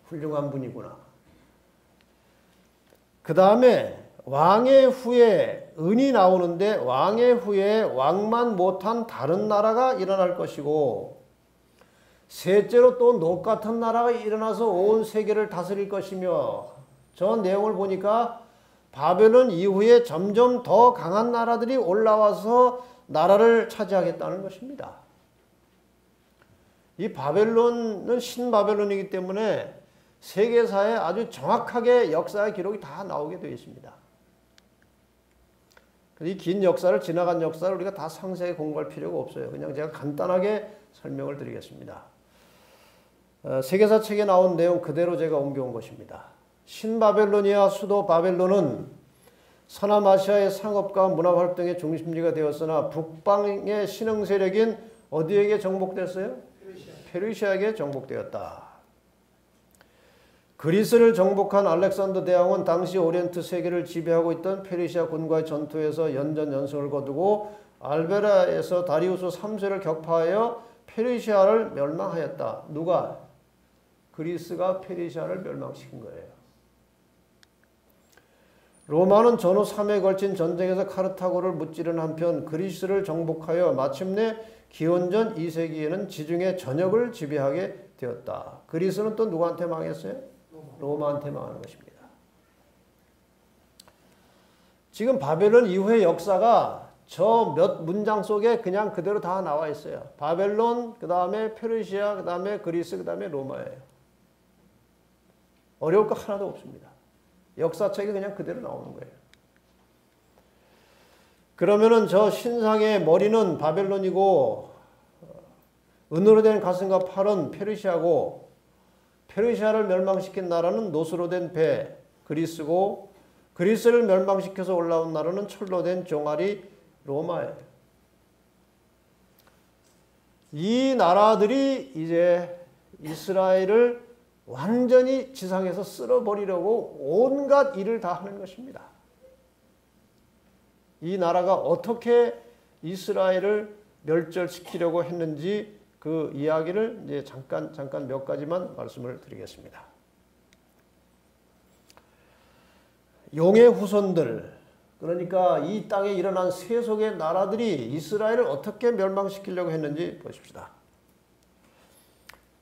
훌륭한 분이구나. 그 다음에 왕의 후에 은이 나오는데 왕의 후에 왕만 못한 다른 나라가 일어날 것이고 셋째로 또 놋 같은 나라가 일어나서 온 세계를 다스릴 것이며 저 내용을 보니까 바벨론 이후에 점점 더 강한 나라들이 올라와서 나라를 차지하겠다는 것입니다. 이 바벨론은 신바벨론이기 때문에 세계사에 아주 정확하게 역사의 기록이 다 나오게 되어 있습니다. 이 긴 역사를 지나간 역사를 우리가 다 상세히 공부할 필요가 없어요. 그냥 제가 간단하게 설명을 드리겠습니다. 세계사 책에 나온 내용 그대로 제가 옮겨온 것입니다. 신바벨로니아 수도 바벨론은 서남아시아의 상업과 문화활동의 중심지가 되었으나 북방의 신흥 세력인 어디에게 정복됐어요? 페르시아에게 정복되었다. 그리스를 정복한 알렉산더 대왕은 당시 오리엔트 세계를 지배하고 있던 페르시아 군과의 전투에서 연전연승을 거두고 알베라에서 다리우스 3세를 격파하여 페르시아를 멸망하였다. 누가? 그리스가 페르시아를 멸망시킨 거예요. 로마는 전후 3회에 걸친 전쟁에서 카르타고를 무찌른 한편 그리스를 정복하여 마침내 기원전 2세기에는 지중해 전역을 지배하게 되었다. 그리스는 또 누구한테 망했어요? 로마한테 망하는 것입니다. 지금 바벨론 이후의 역사가 저 몇 문장 속에 그냥 그대로 다 나와 있어요. 바벨론, 그 다음에 페르시아, 그 다음에 그리스, 그 다음에 로마예요. 어려울 거 하나도 없습니다. 역사책이 그냥 그대로 나오는 거예요. 그러면은 저 신상의 머리는 바벨론이고 은으로 된 가슴과 팔은 페르시아고 페르시아를 멸망시킨 나라는 노스로 된 배 그리스고 그리스를 멸망시켜서 올라온 나라는 철로 된 종아리 로마예요. 이 나라들이 이제 이스라엘을 완전히 지상에서 쓸어버리려고 온갖 일을 다 하는 것입니다. 이 나라가 어떻게 이스라엘을 멸절시키려고 했는지 그 이야기를 이제 잠깐 몇 가지만 말씀을 드리겠습니다. 용의 후손들, 그러니까 이 땅에 일어난 세속의 나라들이 이스라엘을 어떻게 멸망시키려고 했는지 보십시다.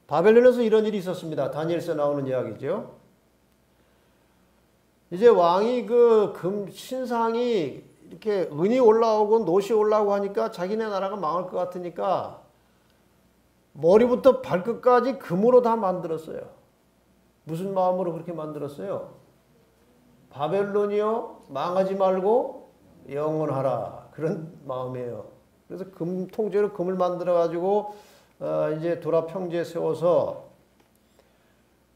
바벨론에서 이런 일이 있었습니다. 다니엘서에 나오는 이야기죠. 이제 왕이 신상이 이렇게 은이 올라오고 노시 올라오고 하니까 자기네 나라가 망할 것 같으니까 머리부터 발끝까지 금으로 다 만들었어요. 무슨 마음으로 그렇게 만들었어요? 바벨론이요, 망하지 말고 영원하라. 그런 마음이에요. 그래서 통째로 금을 만들어가지고 이제 도라 평지에 세워서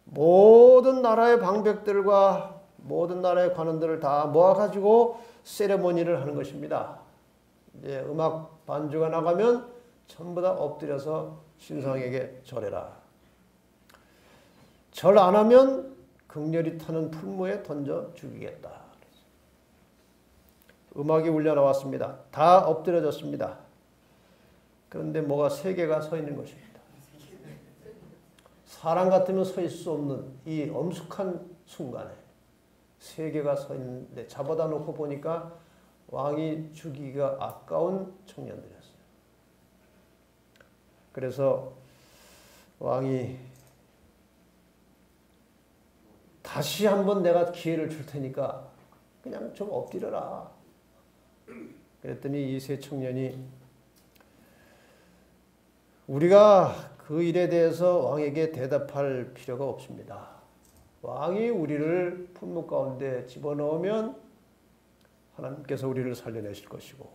모든 나라의 방백들과 모든 나라의 관원들을 다 모아가지고 세레모니를 하는 것입니다. 이제 음악 반주가 나가면 전부 다 엎드려서 신상에게 절해라. 절 안 하면 극렬히 타는 풀무에 던져 죽이겠다. 음악이 울려 나왔습니다. 다 엎드려졌습니다. 그런데 뭐가 세 개가 서 있는 것입니다. 사람 같으면 서 있을 수 없는 이 엄숙한 순간에 세 개가 서 있는데 잡아다 놓고 보니까 왕이 죽이기가 아까운 청년들이었어요. 그래서 왕이 다시 한번 내가 기회를 줄 테니까 그냥 좀 엎드려라. 그랬더니 이 세 청년이 우리가 그 일에 대해서 왕에게 대답할 필요가 없습니다. 왕이 우리를 품목 가운데 집어넣으면 하나님께서 우리를 살려내실 것이고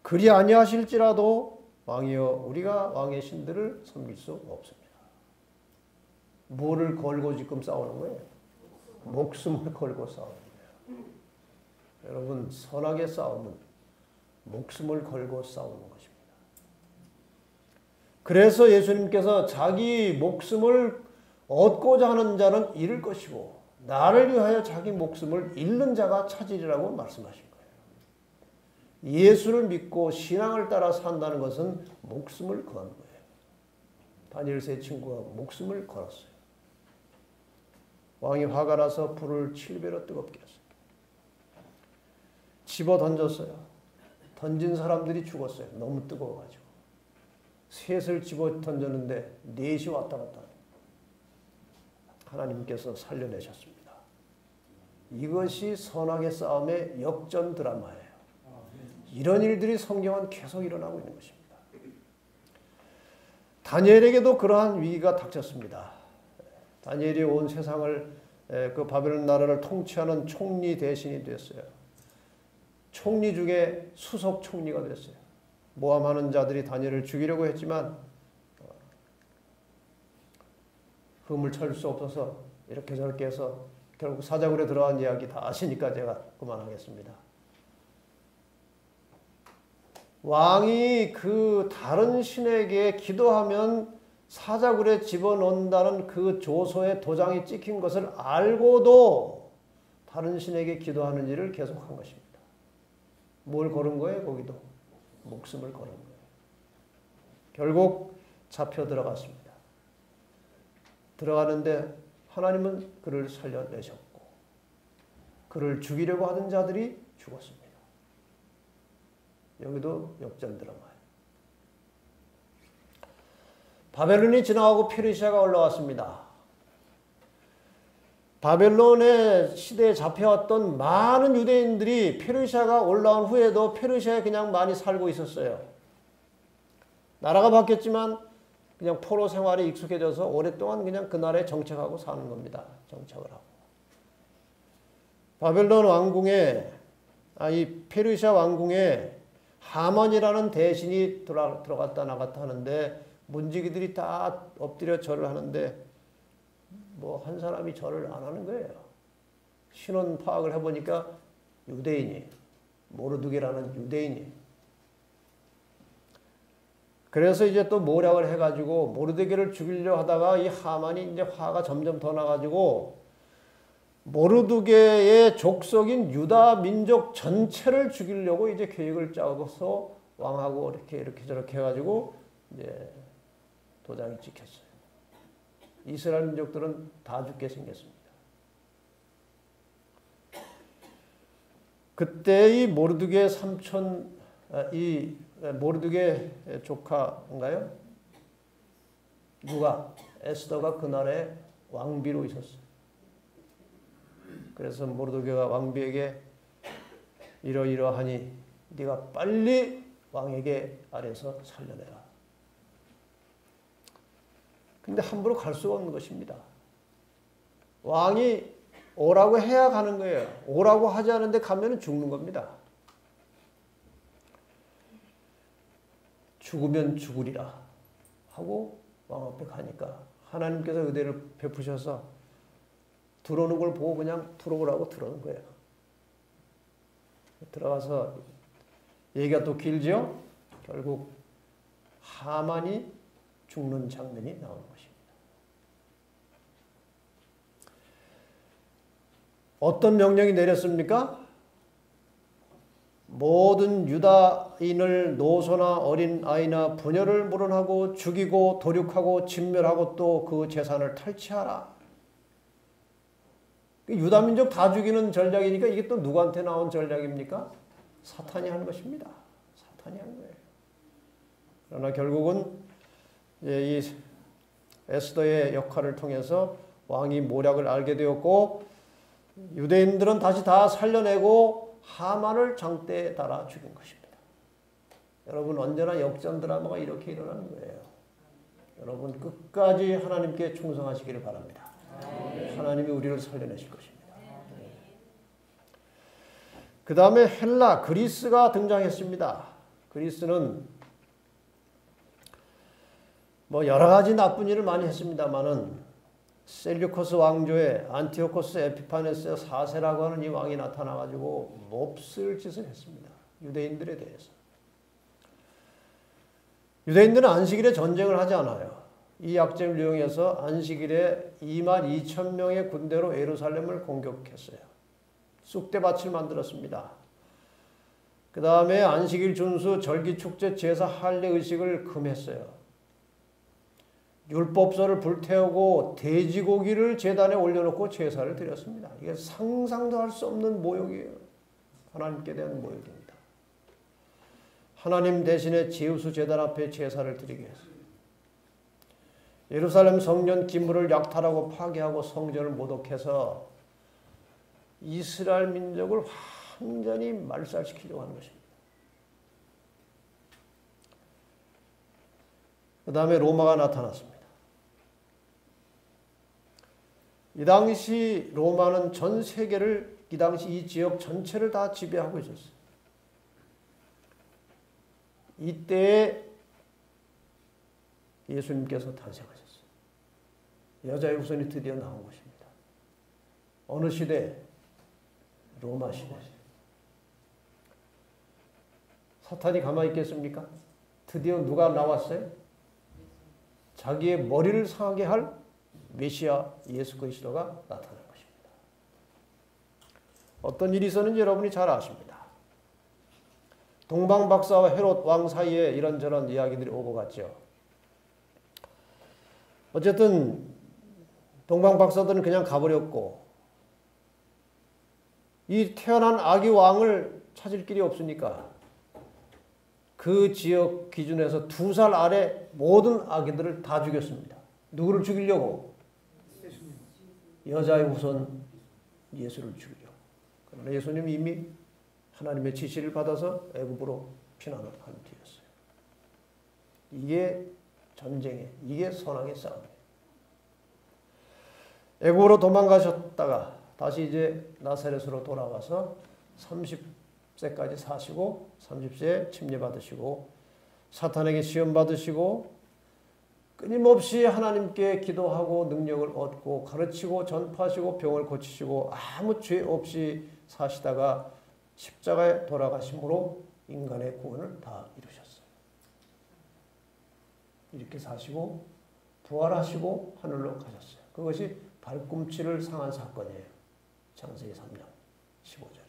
그리 아니하실지라도 왕이여 우리가 왕의 신들을 섬길 수 없습니다. 뭐를 걸고 지금 싸우는 거예요? 목숨을 걸고 싸우는 거예요. 여러분, 선하게 싸우면 목숨을 걸고 싸우는 것입니다. 그래서 예수님께서 자기 목숨을 얻고자 하는 자는 잃을 것이고 나를 위하여 자기 목숨을 잃는 자가 찾으리라고 말씀하신 거예요. 예수를 믿고 신앙을 따라 산다는 것은 목숨을 거는 거예요. 다니엘 세 친구가 목숨을 걸었어요. 왕이 화가 나서 불을 7배로 뜨겁게 했어요. 집어 던졌어요. 던진 사람들이 죽었어요. 너무 뜨거워가지고. 셋을 집어 던졌는데 넷이 왔다 갔다. 하나님께서 살려내셨습니다. 이것이 선악의 싸움의 역전 드라마예요. 이런 일들이 성경은 계속 일어나고 있는 것입니다. 다니엘에게도 그러한 위기가 닥쳤습니다. 다니엘이 온 세상을 그 바벨론 나라를 통치하는 총리 대신이 됐어요. 총리 중에 수석 총리가 됐어요. 모함하는 자들이 다니엘을 죽이려고 했지만 흠을 찾을 수 없어서 이렇게 저렇게 해서 결국 사자굴에 들어간 이야기 다 아시니까 제가 그만하겠습니다. 왕이 그 다른 신에게 기도하면 사자굴에 집어넣는다는 그 조서에 도장이 찍힌 것을 알고도 다른 신에게 기도하는 일을 계속한 것입니다. 뭘 걸은 거예요? 거기도 목숨을 걸은 거예요. 결국 잡혀 들어갔습니다. 들어가는데 하나님은 그를 살려내셨고 그를 죽이려고 하던 자들이 죽었습니다. 여기도 역전 드라마예요. 바벨론이 지나가고 페르시아가 올라왔습니다. 바벨론의 시대에 잡혀왔던 많은 유대인들이 페르시아가 올라온 후에도 페르시아에 그냥 많이 살고 있었어요. 나라가 바뀌었지만 그냥 포로 생활에 익숙해져서 오랫동안 그냥 그 나라에 정착하고 사는 겁니다. 정착을 하고. 바벨론 왕궁에, 이 페르시아 왕궁에 하만이라는 대신이 들어갔다 나갔다 하는데 문지기들이 다 엎드려 절을 하는데 뭐 한 사람이 절을 안 하는 거예요. 신원 파악을 해보니까 유대인이, 모르드게라는 유대인이. 그래서 이제 또 모략을 해가지고 모르드게를 죽이려 하다가 이 하만이 이제 화가 점점 더 나가지고 모르드게의 족속인 유다 민족 전체를 죽이려고 이제 계획을 짜고서 왕하고 이렇게 저렇게 해가지고 이제 도장이 찍혔어요. 이스라엘 민족들은 다 죽게 생겼습니다. 그때 이 모르드게 삼촌, 이 모르드게 조카인가요? 누가? 에스더가 그날에 왕비로 있었어요. 그래서 모르드게가 왕비에게 이러이러하니 네가 빨리 왕에게 아래서 살려내라. 근데 함부로 갈 수가 없는 것입니다. 왕이 오라고 해야 가는 거예요. 오라고 하지 않은데 가면은 죽는 겁니다. 죽으면 죽으리라 하고 왕 앞에 가니까 하나님께서 은혜를 베푸셔서 들어오는 걸 보고 그냥 들어오라고 들어오는 거예요. 들어가서 얘기가 또 길죠. 결국 하만이 죽는 장면이 나오는 것입니다. 어떤 명령이 내렸습니까? 모든 유다인을 노소나 어린 아이나 부녀를 물어하고 죽이고 도륙하고 진멸하고 또 그 재산을 탈취하라. 유다 민족 다 죽이는 전략이니까 이게 또 누구한테 나온 전략입니까? 사탄이 한 것입니다. 사탄이 한 거예요. 그러나 결국은 이 에스더의 역할을 통해서 왕이 모략을 알게 되었고 유대인들은 다시 다 살려내고 하만을 장대에 달아 죽인 것입니다. 여러분 언제나 역전 드라마가 이렇게 일어나는 거예요. 여러분 끝까지 하나님께 충성하시기를 바랍니다. 하나님이 우리를 살려내실 것입니다. 그 다음에 헬라, 그리스가 등장했습니다. 그리스는 뭐 여러 가지 나쁜 일을 많이 했습니다만은 셀류커스 왕조의 안티오코스 에피파네스 4세라고 하는 이 왕이 나타나가지고 몹쓸 짓을 했습니다. 유대인들에 대해서. 유대인들은 안식일에 전쟁을 하지 않아요. 이 약점을 이용해서 안식일에 22,000명의 군대로 예루살렘을 공격했어요. 쑥대밭을 만들었습니다. 그 다음에 안식일 준수, 절기 축제, 제사, 할례 의식을 금했어요. 율법서를 불태우고 돼지고기를 제단에 올려놓고 제사를 드렸습니다. 이게 상상도 할 수 없는 모욕이에요. 하나님께 대한 모욕입니다. 하나님 대신에 제우스 제단 앞에 제사를 드리게 했어요. 예루살렘 성전 기물을 약탈하고 파괴하고 성전을 모독해서 이스라엘 민족을 완전히 말살시키려고 하는 것입니다. 그 다음에 로마가 나타났습니다. 이 당시 로마는 전 세계를, 이 당시 이 지역 전체를 다 지배하고 있었어요. 이때에 예수님께서 탄생하셨어요. 여자의 후손이 드디어 나온 것입니다. 어느 시대? 로마 시대. 사탄이 가만히 있겠습니까? 드디어 누가 나왔어요? 자기의 머리를 상하게 할 메시아 예수 그리스도가 나타난 것입니다. 어떤 일이 있었는지 여러분이 잘 아십니다. 동방 박사와 헤롯 왕 사이에 이런저런 이야기들이 오고 갔죠. 어쨌든 동방 박사들은 그냥 가버렸고 이 태어난 아기 왕을 찾을 길이 없으니까 그 지역 기준에서 2살 아래 모든 아기들을 다 죽였습니다. 누구를 죽이려고? 여자의 우선 예수를 죽이려고. 그러나 예수님이 이미 하나님의 지시를 받아서 애굽으로 피난을 한 뒤였어요. 이게 전쟁의, 이게 선악의 싸움이에요. 애굽으로 도망가셨다가 다시 이제 나사렛으로 돌아와서 30세까지 사시고 30세에 침례받으시고 사탄에게 시험받으시고 끊임없이 하나님께 기도하고 능력을 얻고 가르치고 전파하시고 병을 고치시고 아무 죄 없이 사시다가 십자가에 돌아가심으로 인간의 구원을 다 이루셨어요. 이렇게 사시고 부활하시고 하늘로 가셨어요. 그것이 발꿈치를 상한 사건이에요. 창세기 3장 15절에.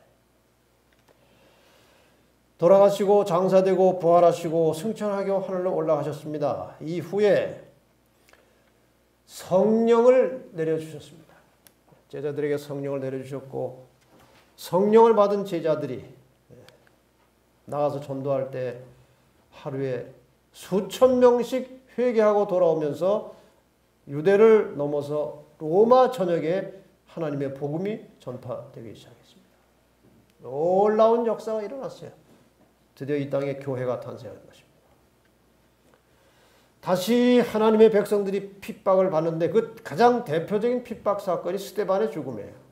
돌아가시고 장사되고 부활하시고 승천하게 하늘로 올라가셨습니다. 이후에 성령을 내려주셨습니다. 제자들에게 성령을 내려주셨고 성령을 받은 제자들이 나가서 전도할 때 하루에 수천 명씩 회개하고 돌아오면서 유대를 넘어서 로마 전역에 하나님의 복음이 전파되기 시작했습니다. 놀라운 역사가 일어났어요. 드디어 이 땅에 교회가 탄생한 것입니다. 다시 하나님의 백성들이 핍박을 받는데 그 가장 대표적인 핍박 사건이 스데반의 죽음이에요.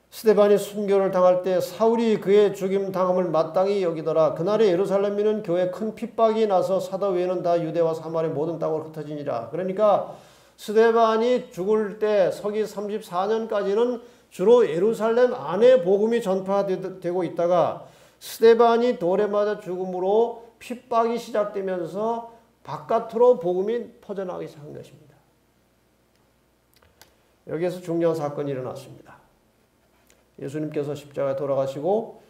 스데반이 순교를 당할 때 사울이 그의 죽임 당함을 마땅히 여기더라. 그날에 예루살렘에는 교회에 큰 핍박이 나서 사도 외에는 다 유대와 사마리아 모든 땅으로 흩어지니라. 그러니까 스데반이 죽을 때 서기 34년까지는 주로 예루살렘 안에 복음이 전파되고 있다가 스데반이 돌에 맞아 죽음으로 핍박이 시작되면서 바깥으로 복음이 퍼져나가기 시작한 것입니다. 여기에서 중요한 사건이 일어났습니다. 예수님께서 십자가에 돌아가시고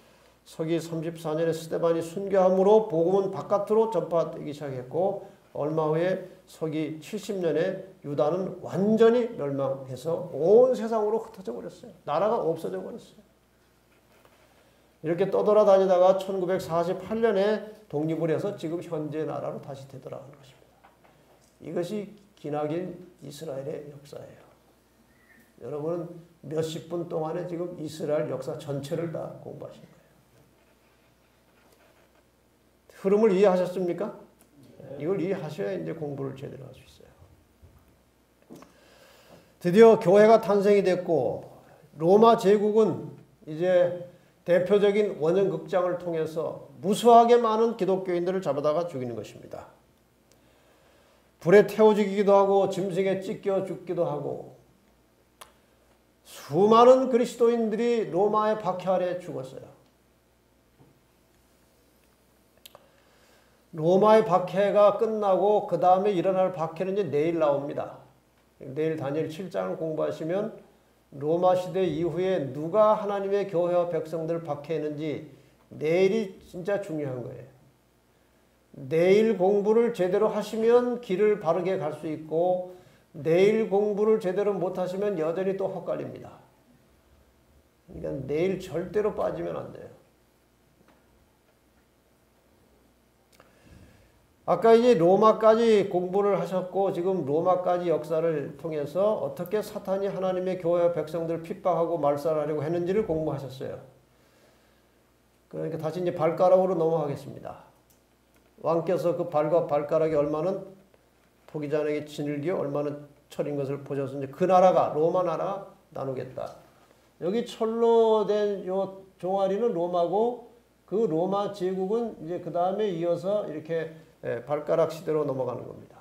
서기 34년에 스데반이 순교함으로 복음은 바깥으로 전파되기 시작했고 얼마 후에 서기 70년에 유다는 완전히 멸망해서 온 세상으로 흩어져 버렸어요. 나라가 없어져 버렸어요. 이렇게 떠돌아다니다가 1948년에 독립을 해서 지금 현재 나라로 다시 되돌아가는 것입니다. 이것이 기나긴 이스라엘의 역사예요. 여러분은 몇십 분 동안에 지금 이스라엘 역사 전체를 다 공부하신 거예요. 흐름을 이해하셨습니까? 이걸 이해하셔야 이제 공부를 제대로 할 수 있어요. 드디어 교회가 탄생이 됐고 로마 제국은 이제 대표적인 원형극장을 통해서 무수하게 많은 기독교인들을 잡아다가 죽이는 것입니다. 불에 태워 죽이기도 하고 짐승에 찢겨 죽기도 하고 수많은 그리스도인들이 로마의 박해 아래 죽었어요. 로마의 박해가 끝나고 그 다음에 일어날 박해는 이제 내일 나옵니다. 내일 다니엘 7장을 공부하시면 로마 시대 이후에 누가 하나님의 교회와 백성들을 박해했는지 내일이 진짜 중요한 거예요. 내일 공부를 제대로 하시면 길을 바르게 갈 수 있고 내일 공부를 제대로 못하시면 여전히 또 헛갈립니다. 그러니까 내일 절대로 빠지면 안 돼요. 아까 이제 로마까지 공부를 하셨고 지금 로마까지 역사를 통해서 어떻게 사탄이 하나님의 교회와 백성들을 핍박하고 말살하려고 했는지를 공부하셨어요. 그러니까 다시 이제 발가락으로 넘어가겠습니다. 왕께서 그 발과 발가락이 얼마는 포기자에게 진흙이요 얼마는 철인 것을 보셔서 이제 그 나라가 로마 나라가 나누겠다. 여기 철로 된 요 종아리는 로마고 그 로마 제국은 이제 그 다음에 이어서 이렇게 발가락 시대로 넘어가는 겁니다.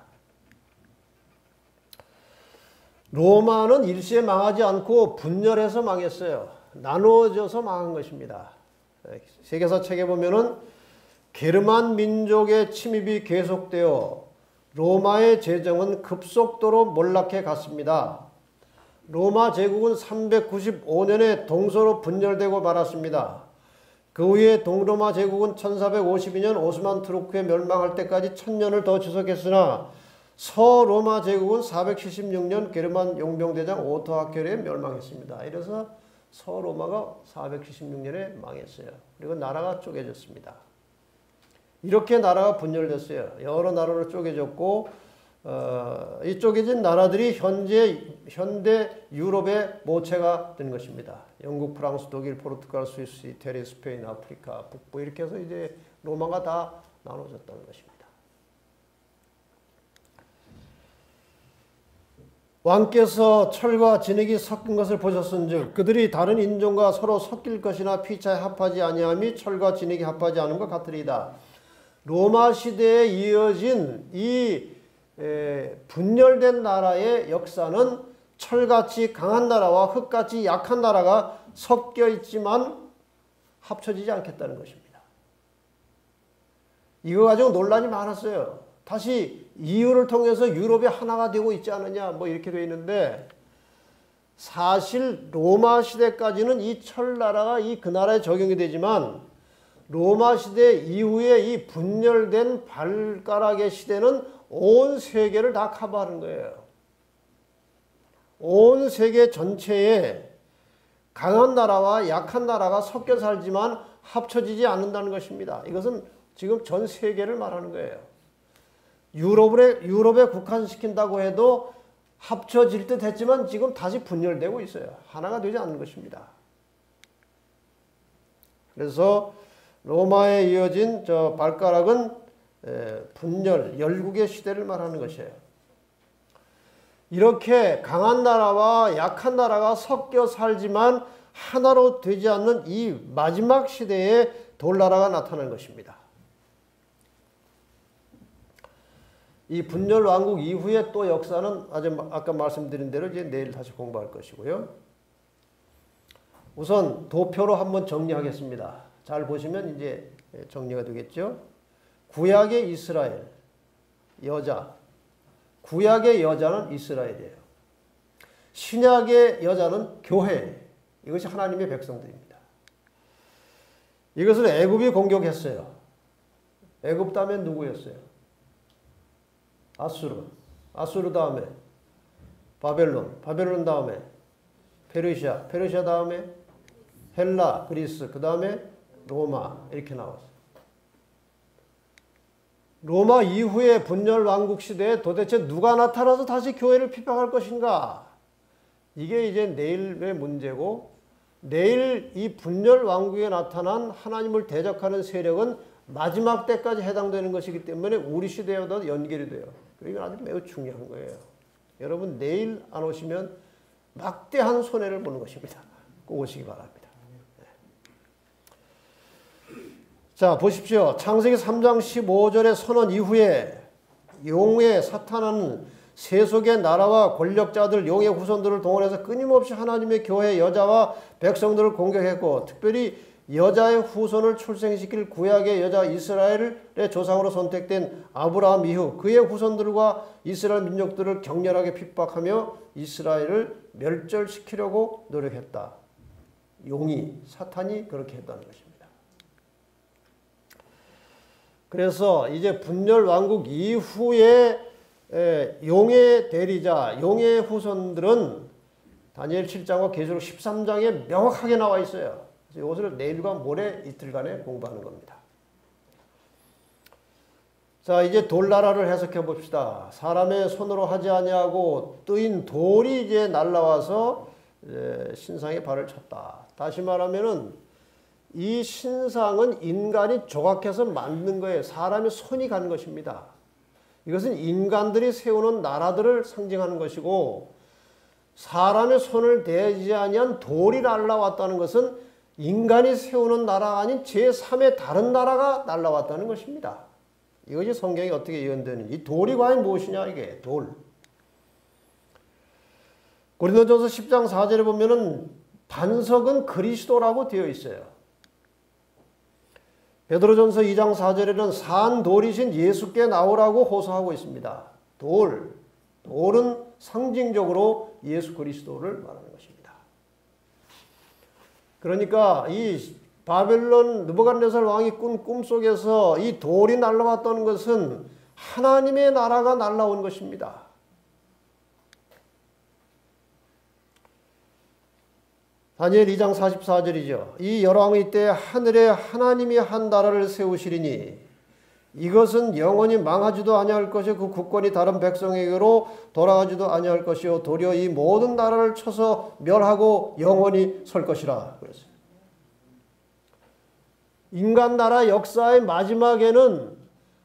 로마는 일시에 망하지 않고 분열해서 망했어요. 나누어져서 망한 것입니다. 세계사 책에 보면은 게르만 민족의 침입이 계속되어 로마의 재정은 급속도로 몰락해 갔습니다. 로마 제국은 395년에 동서로 분열되고 말았습니다. 그 후에 동로마 제국은 1452년 오스만 투르크에 멸망할 때까지 1000년을 더 지속했으나 서로마 제국은 476년 게르만 용병대장 오토 하켈에 멸망했습니다. 이래서 서로마가 476년에 망했어요. 그리고 나라가 쪼개졌습니다. 이렇게 나라가 분열됐어요. 여러 나라로 쪼개졌고 이 쪼개진 나라들이 현대 유럽의 모체가 된 것입니다. 영국, 프랑스, 독일, 포르투갈, 스위스, 이태리, 스페인, 아프리카, 북부 이렇게 해서 이제 로마가 다 나눠졌다는 것입니다. 왕께서 철과 진흙이 섞은 것을 보셨은즉 그들이 다른 인종과 서로 섞일 것이나 피차에 합하지 아니함이 철과 진흙이 합하지 않은 것 같으리이다. 로마 시대에 이어진 이 분열된 나라의 역사는 철같이 강한 나라와 흙같이 약한 나라가 섞여 있지만 합쳐지지 않겠다는 것입니다. 이거 가지고 논란이 많았어요. 다시 이유를 통해서 유럽이 하나가 되고 있지 않느냐 뭐 이렇게 되어 있는데 사실 로마 시대까지는 이 철나라가 그 나라에 적용이 되지만 로마 시대 이후에 이 분열된 발가락의 시대는 온 세계를 다 커버하는 거예요. 온 세계 전체에 강한 나라와 약한 나라가 섞여 살지만 합쳐지지 않는다는 것입니다. 이것은 지금 전 세계를 말하는 거예요. 유럽에 국한시킨다고 해도 합쳐질 듯 했지만 지금 다시 분열되고 있어요. 하나가 되지 않는 것입니다. 그래서 로마에 이어진 저 발가락은 분열, 열국의 시대를 말하는 것이에요. 이렇게 강한 나라와 약한 나라가 섞여 살지만 하나로 되지 않는 이 마지막 시대에 돌나라가 나타난 것입니다. 이 분열 왕국 이후에 또 역사는 아까 말씀드린 대로 이제 내일 다시 공부할 것이고요. 우선 도표로 한번 정리하겠습니다. 잘 보시면 이제 정리가 되겠죠. 구약의 이스라엘, 여자. 구약의 여자는 이스라엘이에요. 신약의 여자는 교회. 이것이 하나님의 백성들입니다. 이것을 애굽이 공격했어요. 애굽 다음에 누구였어요? 아수르 다음에 바벨론 다음에 페르시아 다음에 헬라, 그리스, 그 다음에 로마 이렇게 나왔어요. 로마 이후의 분열 왕국 시대에 도대체 누가 나타나서 다시 교회를 핍박할 것인가? 이게 이제 내일의 문제고 내일 이 분열 왕국에 나타난 하나님을 대적하는 세력은 마지막 때까지 해당되는 것이기 때문에 우리 시대와도 연결이 돼요. 이건 아주 매우 중요한 거예요. 여러분 내일 안 오시면 막대한 손해를 보는 것입니다. 꼭 오시기 바랍니다. 자 보십시오. 창세기 3장 15절의 선언 이후에 용의 사탄은 세속의 나라와 권력자들, 용의 후손들을 동원해서 끊임없이 하나님의 교회 여자와 백성들을 공격했고 특별히 여자의 후손을 출생시킬 구약의 여자 이스라엘의 조상으로 선택된 아브라함 이후 그의 후손들과 이스라엘 민족들을 격렬하게 핍박하며 이스라엘을 멸절시키려고 노력했다. 용이, 사탄이 그렇게 했다는 것입니다. 그래서 이제 분열 왕국 이후에 용의 대리자, 용의 후손들은 다니엘 7장과 계시록 13장에 명확하게 나와 있어요. 이것을 내일과 모레 이틀간에 공부하는 겁니다. 자 이제 돌나라를 해석해 봅시다. 사람의 손으로 하지 아니하고 뜨인 돌이 이제 날라와서 신상에 발을 쳤다. 다시 말하면은 이 신상은 인간이 조각해서 만든 거예요. 사람의 손이 간 것입니다. 이것은 인간들이 세우는 나라들을 상징하는 것이고 사람의 손을 대지 아니한 돌이 날라왔다는 것은 인간이 세우는 나라가 아닌 제3의 다른 나라가 날라왔다는 것입니다. 이것이 성경이 어떻게 예언되는지. 이 돌이 과연 무엇이냐 이게 돌. 고린도전서 10장 4절에 보면은 반석은 그리스도라고 되어 있어요. 베드로전서 2장 4절에는 산 돌이신 예수께 나오라고 호소하고 있습니다. 돌은 상징적으로 예수 그리스도를 말하는 것입니다. 그러니까 이 바벨론 느부갓네살 왕이 꾼 꿈속에서 이 돌이 날라왔다는 것은 하나님의 나라가 날라온 것입니다. 다니엘 2장 44절이죠. 이 열왕의 때 하늘에 하나님이 한 나라를 세우시리니 이것은 영원히 망하지도 아니할 것이요 그 국권이 다른 백성에게로 돌아가지도 아니할 것이요 도리어 이 모든 나라를 쳐서 멸하고 영원히 설 것이라 그랬어요. 인간 나라 역사의 마지막에는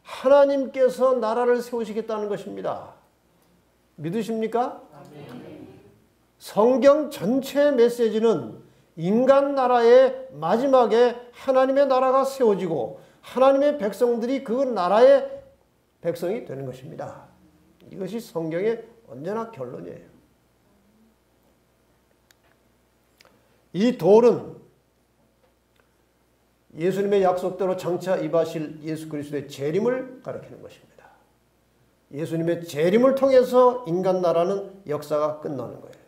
하나님께서 나라를 세우시겠다는 것입니다. 믿으십니까? 성경 전체의 메시지는 인간 나라의 마지막에 하나님의 나라가 세워지고 하나님의 백성들이 그 나라의 백성이 되는 것입니다. 이것이 성경의 언제나 결론이에요. 이 돌은 예수님의 약속대로 장차 임하실 예수 그리스도의 재림을 가리키는 것입니다. 예수님의 재림을 통해서 인간 나라는 역사가 끝나는 거예요.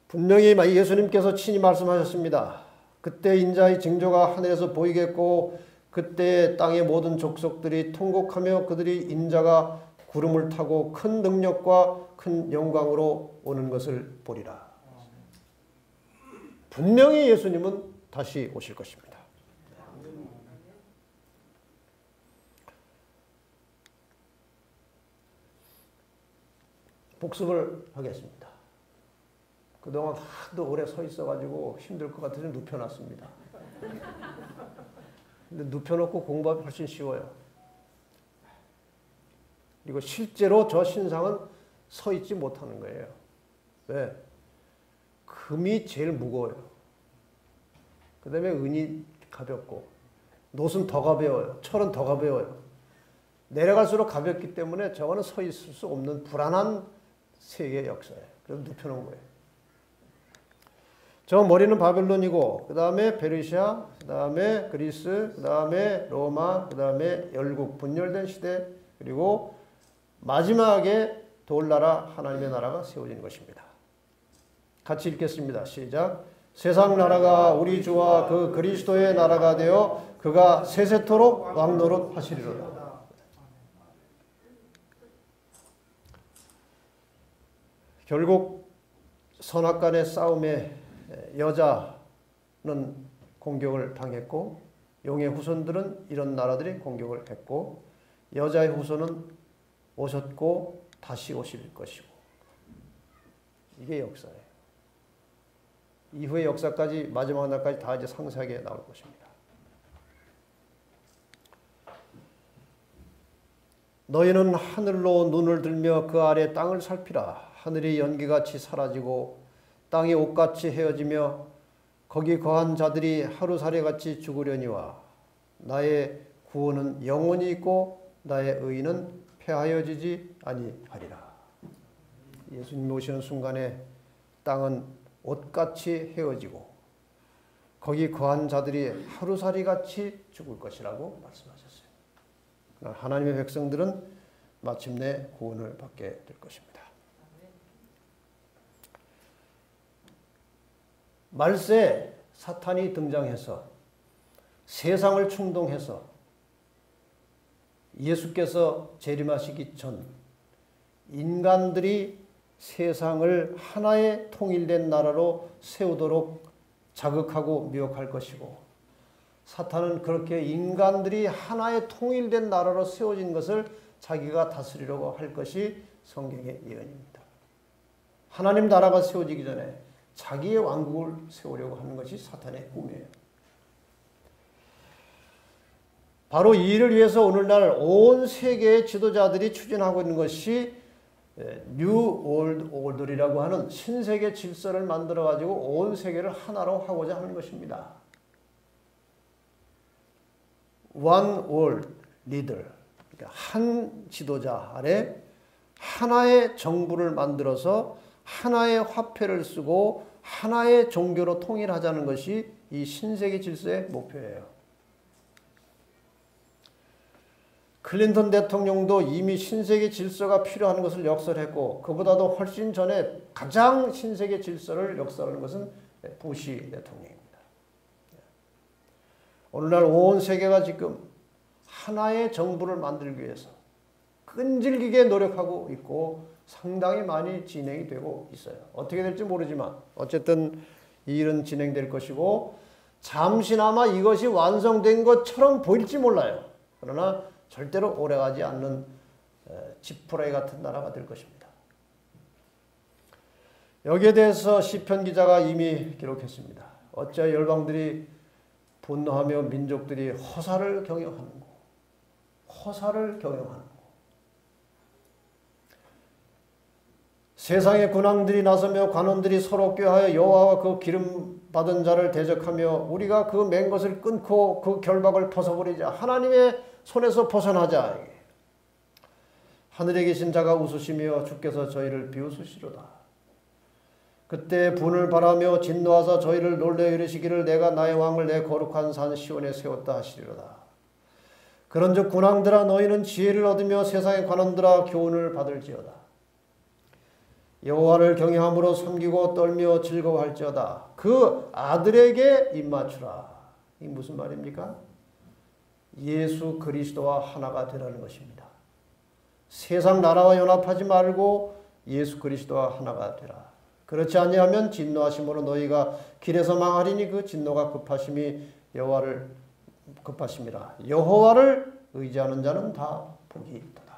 분명히 예수님께서 친히 말씀하셨습니다. 그때 인자의 징조가 하늘에서 보이겠고 그때 땅의 모든 족속들이 통곡하며 그들이 인자가 구름을 타고 큰 능력과 큰 영광으로 오는 것을 보리라. 분명히 예수님은 다시 오실 것입니다. 복습을 하겠습니다. 그동안 하도 오래 서 있어가지고 힘들 것 같아서 눕혀놨습니다. 근데 눕혀놓고 공부하기 훨씬 쉬워요. 그리고 실제로 저 신상은 서 있지 못하는 거예요. 왜? 금이 제일 무거워요. 그 다음에 은이 가볍고 노은 더 가벼워요. 철은 더 가벼워요. 내려갈수록 가볍기 때문에 저거는 서 있을 수 없는 불안한 세계의 역사예요. 그래서 눕혀놓은 거예요. 저 머리는 바벨론이고 그 다음에 페르시아, 그 다음에 그리스, 그 다음에 로마, 그 다음에 열국 분열된 시대 그리고 마지막에 돌나라 하나님의 나라가 세워지는 것입니다. 같이 읽겠습니다. 시작. 세상 나라가 우리 주와 그 그리스도의 나라가 되어 그가 세세토록 왕노릇 하시리로다. 결국 선악간의 싸움에 여자는 공격을 당했고 용의 후손들은 이런 나라들이 공격을 했고 여자의 후손은 오셨고 다시 오실 것이고 이게 역사예요. 이후의 역사까지 마지막 날까지 다 이제 상세하게 나올 것입니다. 너희는 하늘로 눈을 들며 그 아래 땅을 살피라. 하늘이 연기같이 사라지고 땅이 옷같이 헤어지며 거기 거한 자들이 하루살이같이 죽으려니와 나의 구원은 영원히 있고 나의 의는 폐하여지지 아니하리라. 예수님 오시는 순간에 땅은 옷같이 헤어지고 거기 거한 자들이 하루살이같이 죽을 것이라고 말씀하셨어요. 하나님의 백성들은 마침내 구원을 받게 될 것입니다. 말세 사탄이 등장해서 세상을 충동해서 예수께서 재림하시기 전 인간들이 세상을 하나의 통일된 나라로 세우도록 자극하고 미혹할 것이고 사탄은 그렇게 인간들이 하나의 통일된 나라로 세워진 것을 자기가 다스리려고 할 것이 성경의 예언입니다. 하나님 나라가 세워지기 전에 자기의 왕국을 세우려고 하는 것이 사탄의 꿈이에요. 바로 이 일을 위해서 오늘날 온 세계의 지도자들이 추진하고 있는 것이 뉴 월드 오더리라고 하는 신세계 질서를 만들어 가지고 온 세계를 하나로 하고자 하는 것입니다. One World Leader, 그러니까 한 지도자 아래 하나의 정부를 만들어서 하나의 화폐를 쓰고 하나의 종교로 통일하자는 것이 이 신세계 질서의 목표예요. 클린턴 대통령도 이미 신세계 질서가 필요한 것을 역설했고 그보다도 훨씬 전에 가장 신세계 질서를 역설하는 것은 부시 대통령입니다. 오늘날 온 세계가 지금 하나의 정부를 만들기 위해서 끈질기게 노력하고 있고 상당히 많이 진행이 되고 있어요. 어떻게 될지 모르지만 어쨌든 이 일은 진행될 것이고 잠시나마 이것이 완성된 것처럼 보일지 몰라요. 그러나 절대로 오래가지 않는 지푸라기 같은 나라가 될 것입니다. 여기에 대해서 시편 기자가 이미 기록했습니다. 어찌하여 열방들이 분노하며 민족들이 허사를 경영하는고. 허사를 경영하는고. 세상의 군왕들이 나서며 관원들이 서로 꾀하여 여호와와 그 기름 받은 자를 대적하며 우리가 그 맨 것을 끊고 그 결박을 벗어버리자. 하나님의 손에서 벗어나자. 하늘에 계신 자가 웃으시며 주께서 저희를 비웃으시로다. 그때 분을 바라며 진노하사 저희를 놀래 이르시기를 내가 나의 왕을 내 거룩한 산 시온에 세웠다 하시리로다. 그런즉 군왕들아 너희는 지혜를 얻으며 세상의 관원들아 교훈을 받을지어다. 여호와를 경외함으로 섬기고 떨며 즐거워할지어다. 그 아들에게 입맞추라. 이게 무슨 말입니까? 예수 그리스도와 하나가 되라는 것입니다. 세상 나라와 연합하지 말고 예수 그리스도와 하나가 되라. 그렇지 아니하면 진노하심으로 너희가 길에서 망하리니 그 진노가 급하심이 여호와를 급하심이라. 여호와를 의지하는 자는 다 복이 있도다.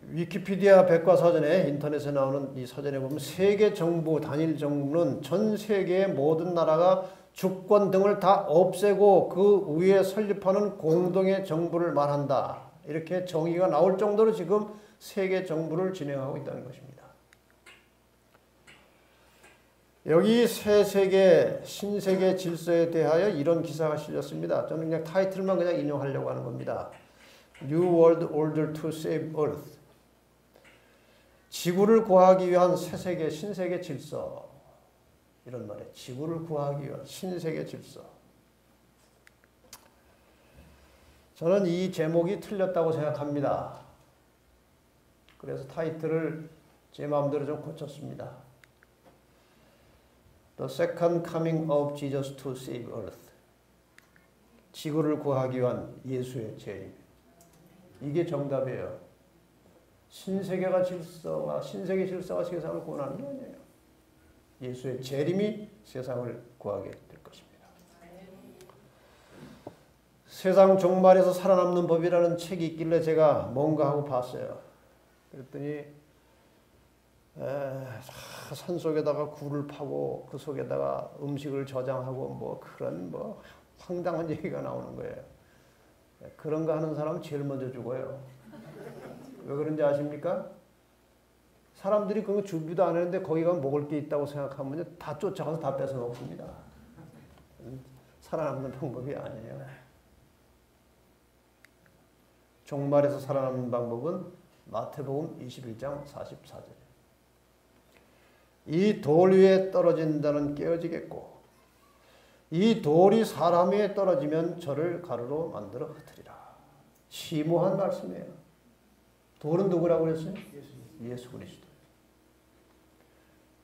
위키피디아 백과사전에 인터넷에 나오는 이 사전에 보면 세계 정부, 단일 정부는 전 세계의 모든 나라가 주권 등을 다 없애고 그 위에 설립하는 공동의 정부를 말한다. 이렇게 정의가 나올 정도로 지금 세계 정부를 진행하고 있다는 것입니다. 여기 새 세계, 신세계 질서에 대하여 이런 기사가 실렸습니다. 저는 그냥 타이틀만 그냥 인용하려고 하는 겁니다. New World Order to Save Earth. 지구를 구하기 위한 새 세계, 신세계 질서. 이런 말이에요. 지구를 구하기 위한 신세계 질서. 저는 이 제목이 틀렸다고 생각합니다. 그래서 타이틀을 제 마음대로 좀 고쳤습니다. The Second Coming of Jesus to Save Earth. 지구를 구하기 위한 예수의 재림. 이게 정답이에요. 신세계 질서가 세상을 구원하는 게 아니에요. 예수의 재림이 세상을 구하게 될 것입니다. 세상 종말에서 살아남는 법이라는 책이 있길래 제가 뭔가 하고 봤어요. 그랬더니 산속에다가 굴을 파고 그 속에다가 음식을 저장하고 뭐 그런 뭐 황당한 얘기가 나오는 거예요. 그런 거 하는 사람은 제일 먼저 죽어요. 왜 그런지 아십니까? 사람들이 그거 준비도 안 했는데 거기 가면 먹을 게 있다고 생각하면 다 쫓아가서 다 뺏어 먹습니다. 살아남는 방법이 아니에요. 종말에서 살아남는 방법은 마태복음 21장 44절. 이 돌 위에 떨어진 자는 깨어지겠고 이 돌이 사람 위에 떨어지면 저를 가루로 만들어 흩으리라. 심오한 말씀이에요. 돌은 누구라고 그랬어요? 예수 그리스도.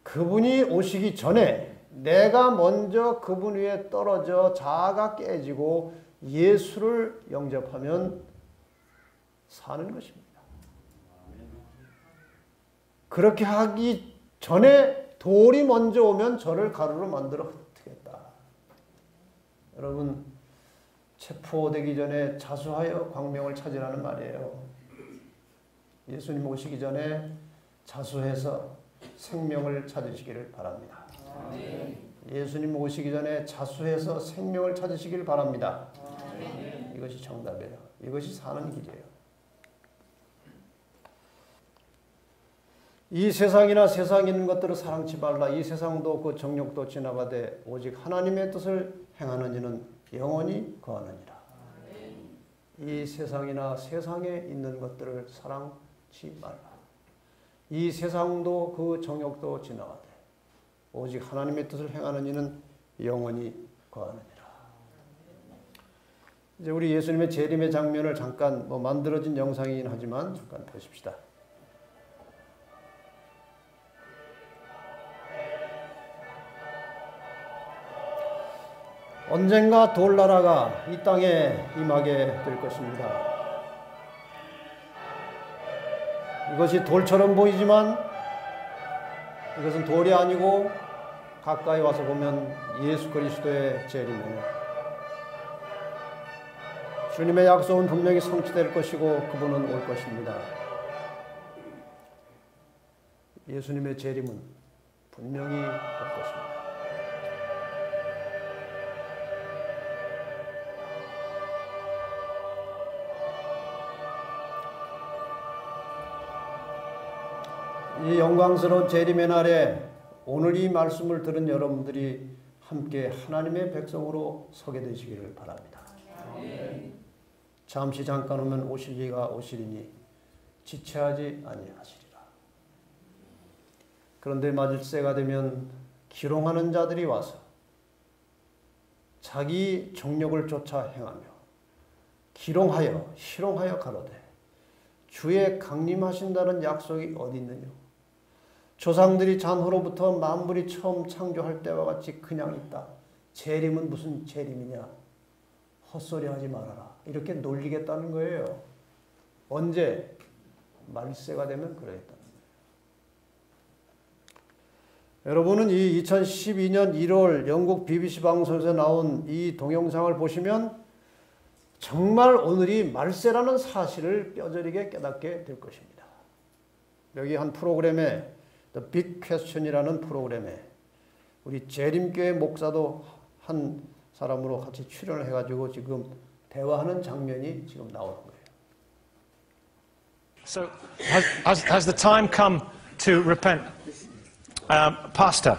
그분이 오시기 전에 내가 먼저 그분 위에 떨어져 자아가 깨지고 예수를 영접하면 사는 것입니다. 그렇게 하기 전에 돌이 먼저 오면 저를 가루로 만들어 흩겠다. 여러분 체포되기 전에 자수하여 광명을 찾으라는 말이에요. 예수님 오시기 전에 자수해서 생명을 찾으시기를 바랍니다. 예수님 오시기 전에 자수해서 생명을 찾으시길 바랍니다. 이것이 정답이에요. 이것이 사는 길이에요. 이 세상이나 세상에 있는 것들을 사랑치 말라. 이 세상도 그 정욕도 지나가되 오직 하나님의 뜻을 행하는 이는 영원히 거하느니라. 이 세상이나 세상에 있는 것들을 사랑치 말라. 이 세상도 그 정욕도 지나가되 오직 하나님의 뜻을 행하는 이는 영원히 거하느니라. 이제 우리 예수님의 재림의 장면을 잠깐 만들어진 영상이긴 하지만 잠깐 보십시다. 언젠가 돌나라가 이 땅에 임하게 될 것입니다. 이것이 돌처럼 보이지만 이것은 돌이 아니고 가까이 와서 보면 예수 그리스도의 재림입니다. 주님의 약속은 분명히 성취될 것이고 그분은 올 것입니다. 예수님의 재림은 분명히 올 것입니다. 이 영광스러운 재림의 날에 오늘 이 말씀을 들은 여러분들이 함께 하나님의 백성으로 서게 되시기를 바랍니다. 잠시 잠깐 오면 오실 이가 오시리니 지체하지 아니하시리라. 그런데 말세가 되면 기롱하는 자들이 와서 자기 정력을 쫓아 행하며 기롱하여 희롱하여 가로되 주의 강림하신다는 약속이 어디 있느냐. 조상들이 잔호로부터 만물이 처음 창조할 때와 같이 그냥 있다. 재림은 무슨 재림이냐. 헛소리하지 말아라. 이렇게 놀리겠다는 거예요. 언제? 말세가 되면 그러겠다. 여러분은 이 2012년 1월 영국 BBC 방송에서 나온 이 동영상을 보시면 정말 오늘이 말세라는 사실을 뼈저리게 깨닫게 될 것입니다. 여기 한 프로그램에 The Big Question이라는 프로그램에 우리 재림교회 목사도 한 사람으로 같이 출연을 해가지고 지금 대화하는 장면이 지금 나오는 거예요. So, has the time come to repent? Pastor,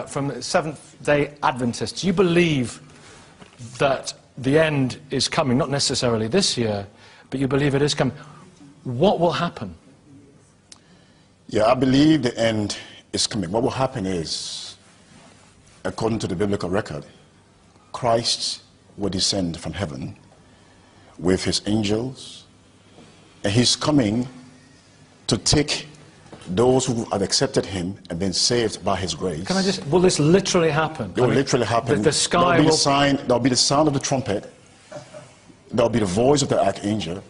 from the Seventh-day Adventists, you believe that the end is coming, not necessarily this year, but you believe it is coming. What will happen? Yeah, I believe the end is coming. What will happen is, according to the biblical record, Christ will descend from heaven with his angels, and he's coming to take those who have accepted him and been saved by his grace. Can I just, will this literally happen? It will literally happen. The sky will... will... There'll be the sound of the trumpet. There'll be the voice of the archangel.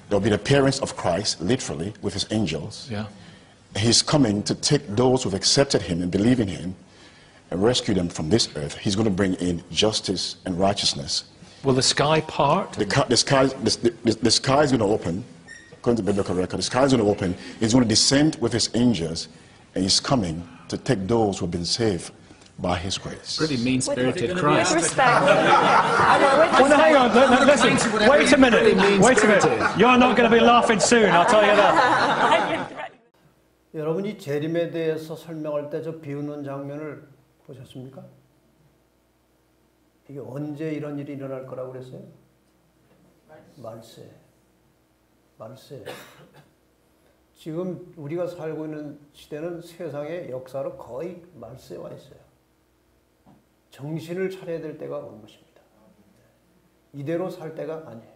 There'll be the appearance of Christ, literally, with his angels. Yeah. He's coming to take those who've accepted him and believe in him and rescue them from this earth. He's going to bring in justice and righteousness. Will the sky part? The sky is going to open, according to the biblical record. The sky is going to open. He's going to descend with his angels, and he's coming to take those who've been saved by his grace. Pretty mean-spirited Christ. With respect. Well, no, hang on, listen, wait a minute. You're not going to be laughing soon, I'll tell you that. 여러분이 재림에 대해서 설명할 때 저 비웃는 장면을 보셨습니까? 이게 언제 이런 일이 일어날 거라고 그랬어요? 말세. 말세. 지금 우리가 살고 있는 시대는 세상의 역사로 거의 말세에 와 있어요. 정신을 차려야 될 때가 온 것입니다. 이대로 살 때가 아니에요.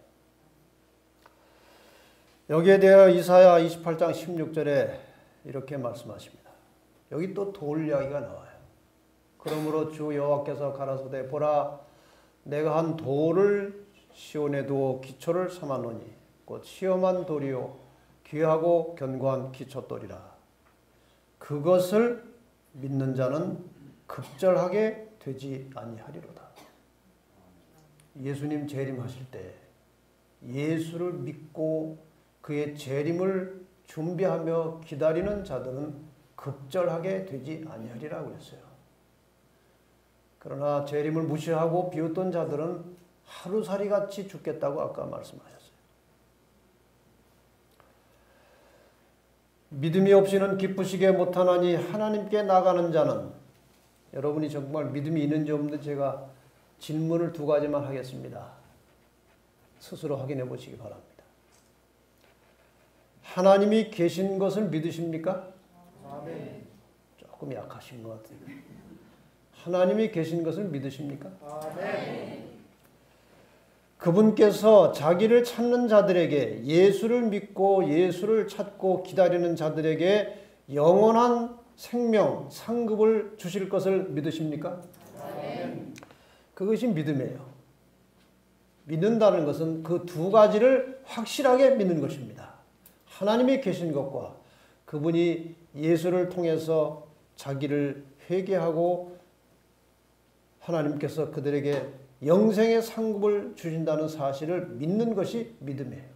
여기에 대해 이사야 28장 16절에 이렇게 말씀하십니다. 여기 또 돌 이야기가 나와요. 그러므로 주 여호와께서 가라사대 보라 내가 한 돌을 시온에 두어 기초를 삼아노니 곧 시험한 돌이요 귀하고 견고한 기초돌이라. 그것을 믿는 자는 급절하게 되지 아니하리로다. 예수님 재림하실 때 예수를 믿고 그의 재림을 준비하며 기다리는 자들은 급절하게 되지 아니하리라고 했어요. 그러나 재림을 무시하고 비웃던 자들은 하루살이같이 죽겠다고 아까 말씀하셨어요. 믿음이 없이는 기쁘시게 못하나니 하나님께 나가는 자는, 여러분이 정말 믿음이 있는지 없는지 제가 질문을 두 가지만 하겠습니다. 스스로 확인해 보시기 바랍니다. 하나님이 계신 것을 믿으십니까? 아멘. 조금 약하신 것 같아요. 하나님이 계신 것을 믿으십니까? 아멘. 그분께서 자기를 찾는 자들에게, 예수를 믿고 예수를 찾고 기다리는 자들에게 영원한 생명, 상급을 주실 것을 믿으십니까? 아멘. 그것이 믿음이에요. 믿는다는 것은 그 두 가지를 확실하게 믿는 것입니다. 하나님이 계신 것과 그분이 예수를 통해서 자기를 회개하고 하나님께서 그들에게 영생의 상급을 주신다는 사실을 믿는 것이 믿음이에요.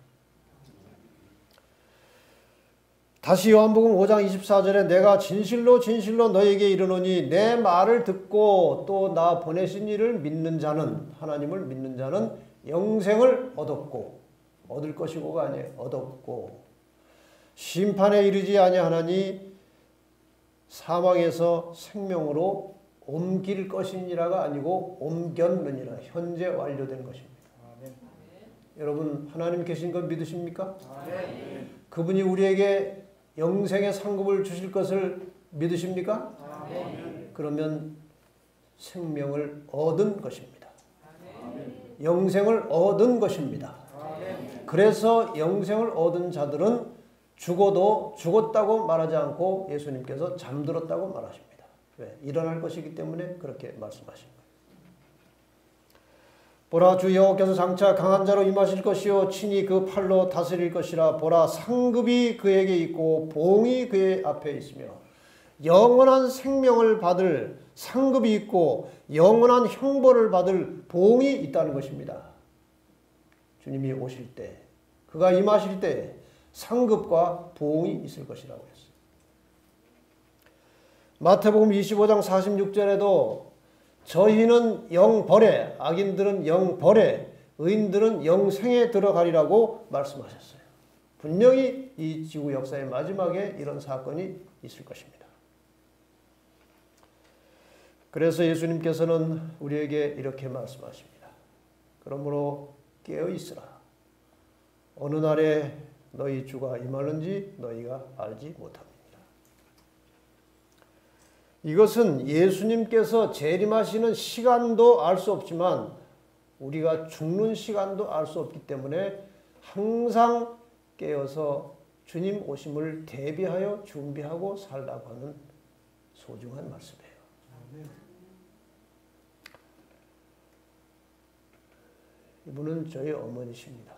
다시 요한복음 5장 24절에 내가 진실로 진실로 너에게 이르노니 내 말을 듣고 또 나 보내신 이를 믿는 자는, 하나님을 믿는 자는 영생을 얻었고, 얻을 것이고가 아니에요. 얻었고 심판에 이르지 아니하나니 사망에서 생명으로 옮길 것이니라가 아니고 옮겼느니라. 현재 완료된 것입니다. 여러분 하나님 계신 것 믿으십니까? 그분이 우리에게 영생의 상급을 주실 것을 믿으십니까? 그러면 생명을 얻은 것입니다. 영생을 얻은 것입니다. 그래서 영생을 얻은 자들은 죽어도 죽었다고 말하지 않고 예수님께서 잠들었다고 말하십니다. 왜? 일어날 것이기 때문에 그렇게 말씀하신 거예요. 보라 주 여호와께서 장차 강한 자로 임하실 것이요 친히 그 팔로 다스릴 것이라. 보라 상급이 그에게 있고 봉이 그의 앞에 있으며 영원한 생명을 받을 상급이 있고 영원한 형벌을 받을 봉이 있다는 것입니다. 주님이 오실 때, 그가 임하실 때 상급과 봉이 있을 것이라고 했어요. 마태복음 25장 46절에도 저희는 영벌에, 악인들은 영벌에, 의인들은 영생에 들어가리라고 말씀하셨어요. 분명히 이 지구 역사의 마지막에 이런 사건이 있을 것입니다. 그래서 예수님께서는 우리에게 이렇게 말씀하십니다. 그러므로 깨어 있으라. 어느 날에 너희 주가 임하는지 너희가 알지 못합니다. 이것은 예수님께서 재림하시는 시간도 알 수 없지만 우리가 죽는 시간도 알 수 없기 때문에 항상 깨어서 주님 오심을 대비하여 준비하고 살라고 하는 소중한 말씀이에요. 이분은 저희 어머니십니다.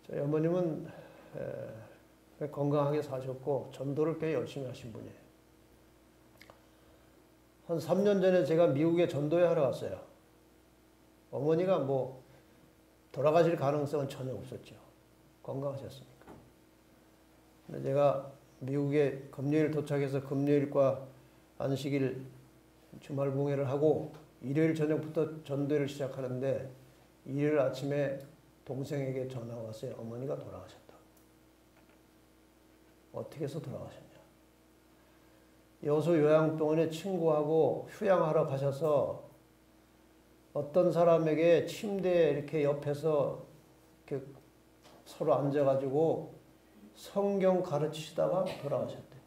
저희 어머님은 건강하게 사셨고 전도를 꽤 열심히 하신 분이에요. 한 3년 전에 제가 미국에 전도회 하러 갔어요. 어머니가 뭐 돌아가실 가능성은 전혀 없었죠. 건강하셨으니까. 근데 제가 미국에 금요일 도착해서 금요일과 안식일 주말 봉회를 하고 일요일 저녁부터 전도회를 시작하는데 일요일 아침에 동생에게 전화가 왔어요. 어머니가 돌아가셨다. 어떻게 해서 돌아가셨냐. 여수 요양병원에 친구하고 휴양하러 가셔서 어떤 사람에게 침대에 이렇게 옆에서 이렇게 서로 앉아가지고 성경 가르치시다가 돌아가셨대.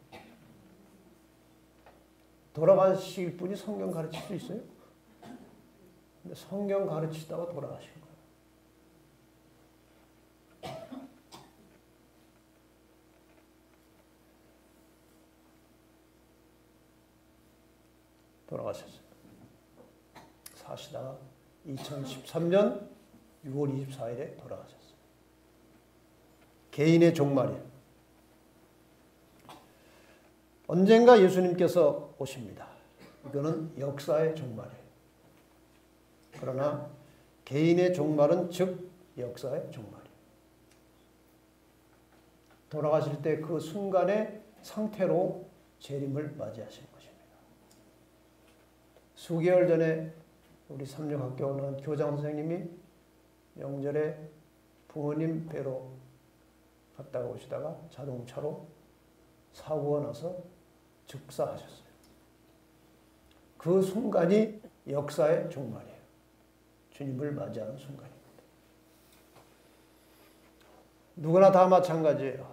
돌아가실 분이 성경 가르칠 수 있어요? 근데 성경 가르치다가 돌아가신 거예요. 돌아가셨어요. 사시다가 2013년 6월 24일에 돌아가셨어요. 개인의 종말이에요. 언젠가 예수님께서 오십니다. 이거는 역사의 종말이에요. 그러나 개인의 종말은 즉 역사의 종말이에요. 돌아가실 때 그 순간의 상태로 재림을 맞이하신 것입니다. 수개월 전에 우리 삼육학교 오는 교장 선생님이 명절에 부모님 뵈러 갔다가 오시다가 자동차로 사고가 나서 즉사하셨어요. 그 순간이 역사의 종말이에요. 주님을 맞이하는 순간입니다. 누구나 다 마찬가지예요.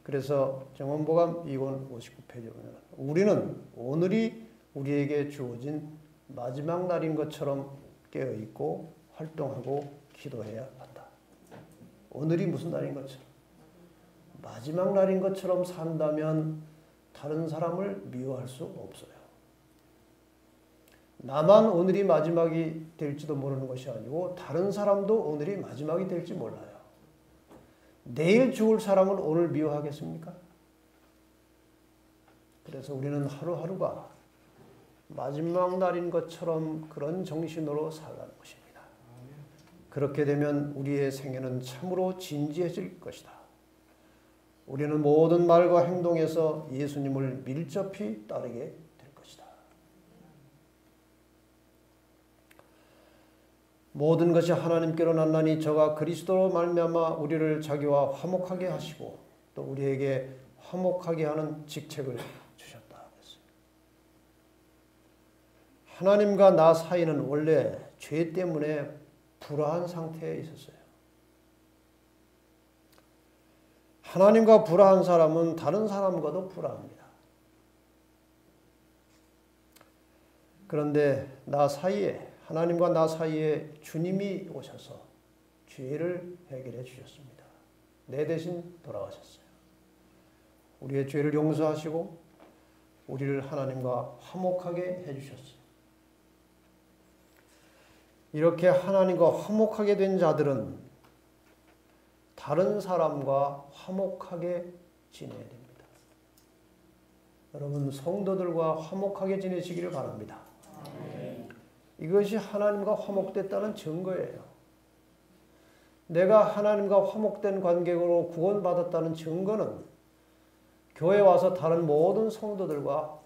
그래서 정원보감 2권 59페이지에 보면 우리는 오늘이 우리에게 주어진 마지막 날인 것처럼 깨어있고 활동하고 기도해야 한다. 오늘이 무슨 날인 것처럼 마지막 날인 것처럼 산다면 다른 사람을 미워할 수 없어요. 나만 오늘이 마지막이 될지도 모르는 것이 아니고 다른 사람도 오늘이 마지막이 될지 몰라요. 내일 죽을 사람을 오늘 미워하겠습니까? 그래서 우리는 하루하루가 마지막 날인 것처럼 그런 정신으로 살라는 것입니다. 그렇게 되면 우리의 생애는 참으로 진지해질 것이다. 우리는 모든 말과 행동에서 예수님을 밀접히 따르게 될 것이다. 모든 것이 하나님께로 났나니 저가 그리스도로 말미암아 우리를 자기와 화목하게 하시고 또 우리에게 화목하게 하는 직책을 주셨다. 하나님과 나 사이는 원래 죄 때문에 불화한 상태에 있었어요. 하나님과 불화한 사람은 다른 사람과도 불화합니다. 그런데 하나님과 나 사이에 주님이 오셔서 죄를 해결해 주셨습니다. 내 대신 돌아가셨어요. 우리의 죄를 용서하시고 우리를 하나님과 화목하게 해주셨어요. 이렇게 하나님과 화목하게 된 자들은 다른 사람과 화목하게 지내야 됩니다. 여러분, 성도들과 화목하게 지내시기를 바랍니다. 이것이 하나님과 화목됐다는 증거예요. 내가 하나님과 화목된 관계로 구원받았다는 증거는 교회에 와서 다른 모든 성도들과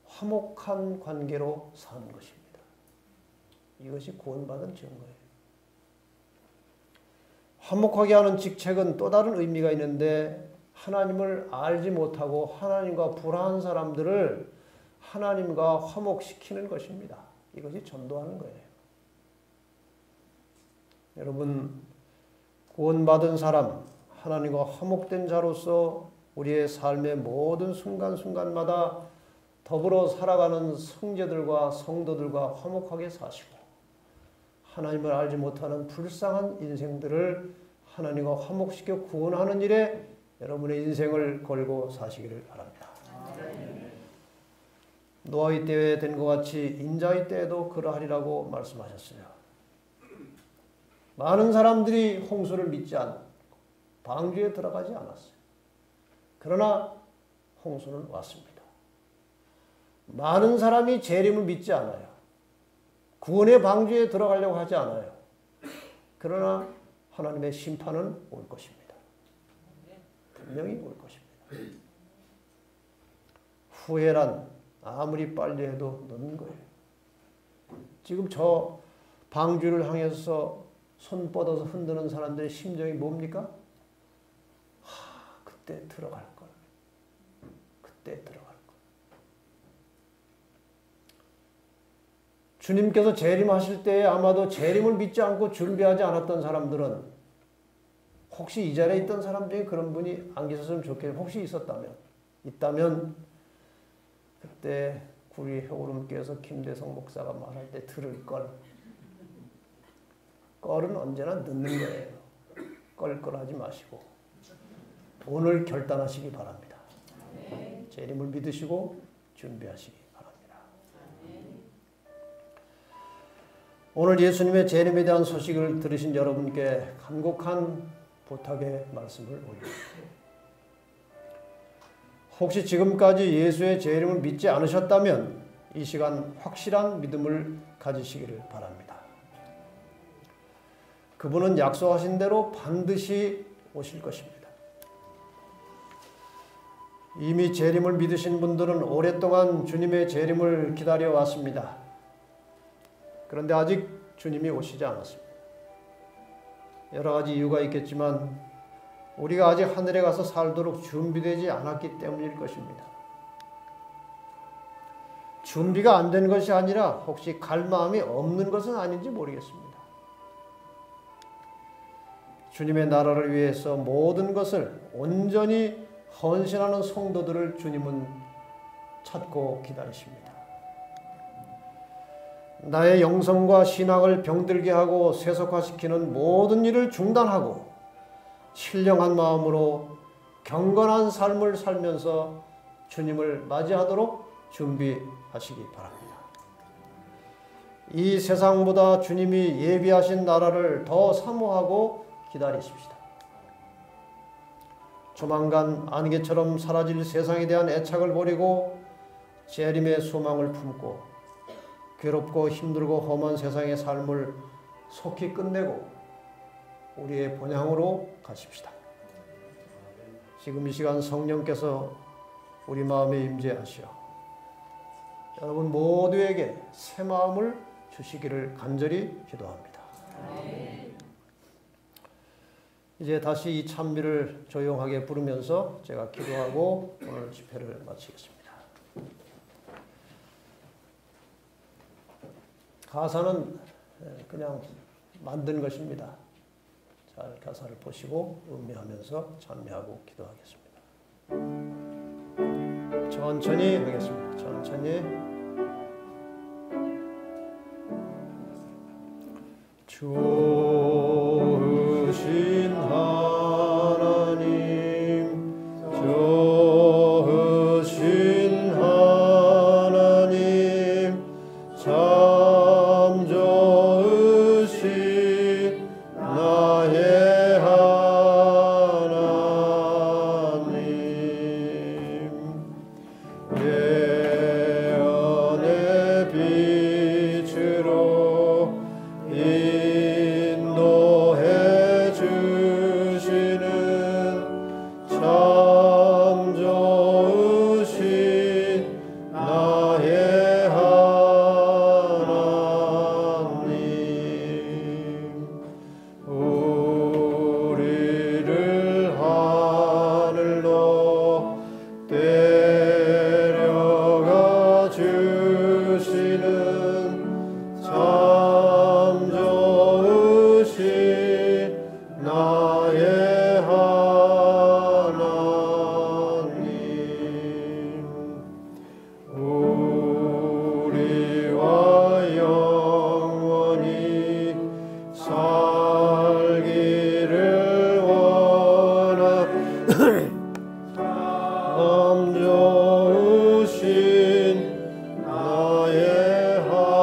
화목한 관계로 사는 것입니다. 이것이 구원받은 증거예요. 화목하게 하는 직책은 또 다른 의미가 있는데 하나님을 알지 못하고 하나님과 불화한 사람들을 하나님과 화목시키는 것입니다. 이것이 전도하는 거예요. 여러분, 구원받은 사람, 하나님과 화목된 자로서 우리의 삶의 모든 순간순간마다 더불어 살아가는 형제들과 성도들과 화목하게 사시고 하나님을 알지 못하는 불쌍한 인생들을 하나님과 화목시켜 구원하는 일에 여러분의 인생을 걸고 사시기를 바랍니다. 노아의 때에 된 것 같이 인자의 때에도 그러하리라고 말씀하셨어요. 많은 사람들이 홍수를 믿지 않고 방주에 들어가지 않았어요. 그러나 홍수는 왔습니다. 많은 사람이 재림을 믿지 않아요. 구원의 방주에 들어가려고 하지 않아요. 그러나 하나님의 심판은 올 것입니다. 분명히 올 것입니다. 후회란 아무리 빨리 해도 늦는 거예요. 지금 저 방주를 향해서 손 뻗어서 흔드는 사람들의 심정이 뭡니까? 그때 들어갈 걸. 그때 들어갈 걸. 주님께서 재림하실 때에 아마도 재림을 믿지 않고 준비하지 않았던 사람들은 혹시 이 자리에 있던 사람 중에 그런 분이 안 계셨으면 좋겠어요. 혹시 있다면 그때 구리 효름교에서 김대성 목사가 말할 때 들을 걸. 껄은 언제나 늦는 거예요. 껄껄하지 마시고 오늘 결단하시기 바랍니다. 재림을 믿으시고 준비하시기 바랍니다. 오늘 예수님의 재림에 대한 소식을 들으신 여러분께 간곡한 부탁의 말씀을 올립니다. 혹시 지금까지 예수의 재림을 믿지 않으셨다면 이 시간 확실한 믿음을 가지시기를 바랍니다. 그분은 약속하신 대로 반드시 오실 것입니다. 이미 재림을 믿으신 분들은 오랫동안 주님의 재림을 기다려 왔습니다. 그런데 아직 주님이 오시지 않았습니다. 여러 가지 이유가 있겠지만 우리가 아직 하늘에 가서 살도록 준비되지 않았기 때문일 것입니다. 준비가 안 된 것이 아니라 혹시 갈 마음이 없는 것은 아닌지 모르겠습니다. 주님의 나라를 위해서 모든 것을 온전히 헌신하는 성도들을 주님은 찾고 기다리십니다. 나의 영성과 신학을 병들게 하고 세속화시키는 모든 일을 중단하고 신령한 마음으로 경건한 삶을 살면서 주님을 맞이하도록 준비하시기 바랍니다. 이 세상보다 주님이 예비하신 나라를 더 사모하고 기다리십시다. 조만간 안개처럼 사라질 세상에 대한 애착을 버리고 재림의 소망을 품고 괴롭고 힘들고 험한 세상의 삶을 속히 끝내고 우리의 본향으로 가십시다. 지금 이 시간 성령께서 우리 마음에 임재하시어 여러분 모두에게 새 마음을 주시기를 간절히 기도합니다. 이제 다시 이 찬미를 조용하게 부르면서 제가 기도하고 오늘 집회를 마치겠습니다. 가사는 그냥 만든 것입니다. 잘 가사를 보시고 음미하면서 찬미하고 기도하겠습니다. 천천히 하겠습니다. 천천히. 좋으신 하나님, 좋으신 하나님, 참 좋으신 나의 하나님, 예언의 빛으로 인도해 주시는 참 좋으신 나의 하나님, 우리를 하늘로 데려가 주시는 참 좋으신 나의 하나님, 우리와 영원히 살기를 원하는 참 좋으신 나의 하나님.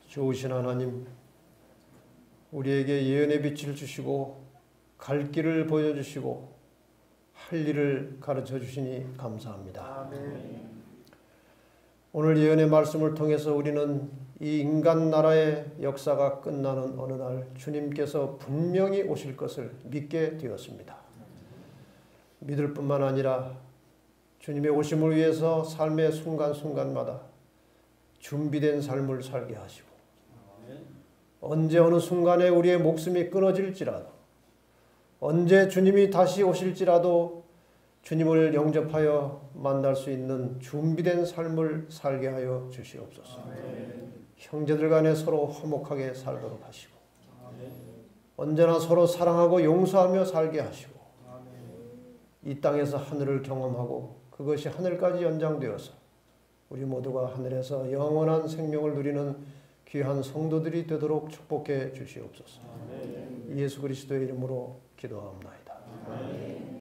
좋으신 하나님, 우리에게 예언의 빛을 주시고 갈 길을 보여주시고 할 일을 가르쳐 주시니 감사합니다. 오늘 예언의 말씀을 통해서 우리는 이 인간 나라의 역사가 끝나는 어느 날 주님께서 분명히 오실 것을 믿게 되었습니다. 믿을 뿐만 아니라 주님의 오심을 위해서 삶의 순간순간마다 준비된 삶을 살게 하시고 언제 어느 순간에 우리의 목숨이 끊어질지라도 언제 주님이 다시 오실지라도 주님을 영접하여 만날 수 있는 준비된 삶을 살게 하여 주시옵소서. 형제들 간에 서로 화목하게 살도록 하시고 언제나 서로 사랑하고 용서하며 살게 하시고 이 땅에서 하늘을 경험하고 그것이 하늘까지 연장되어서 우리 모두가 하늘에서 영원한 생명을 누리는 귀한 성도들이 되도록 축복해 주시옵소서. 예수 그리스도의 이름으로 기도하옵나이다.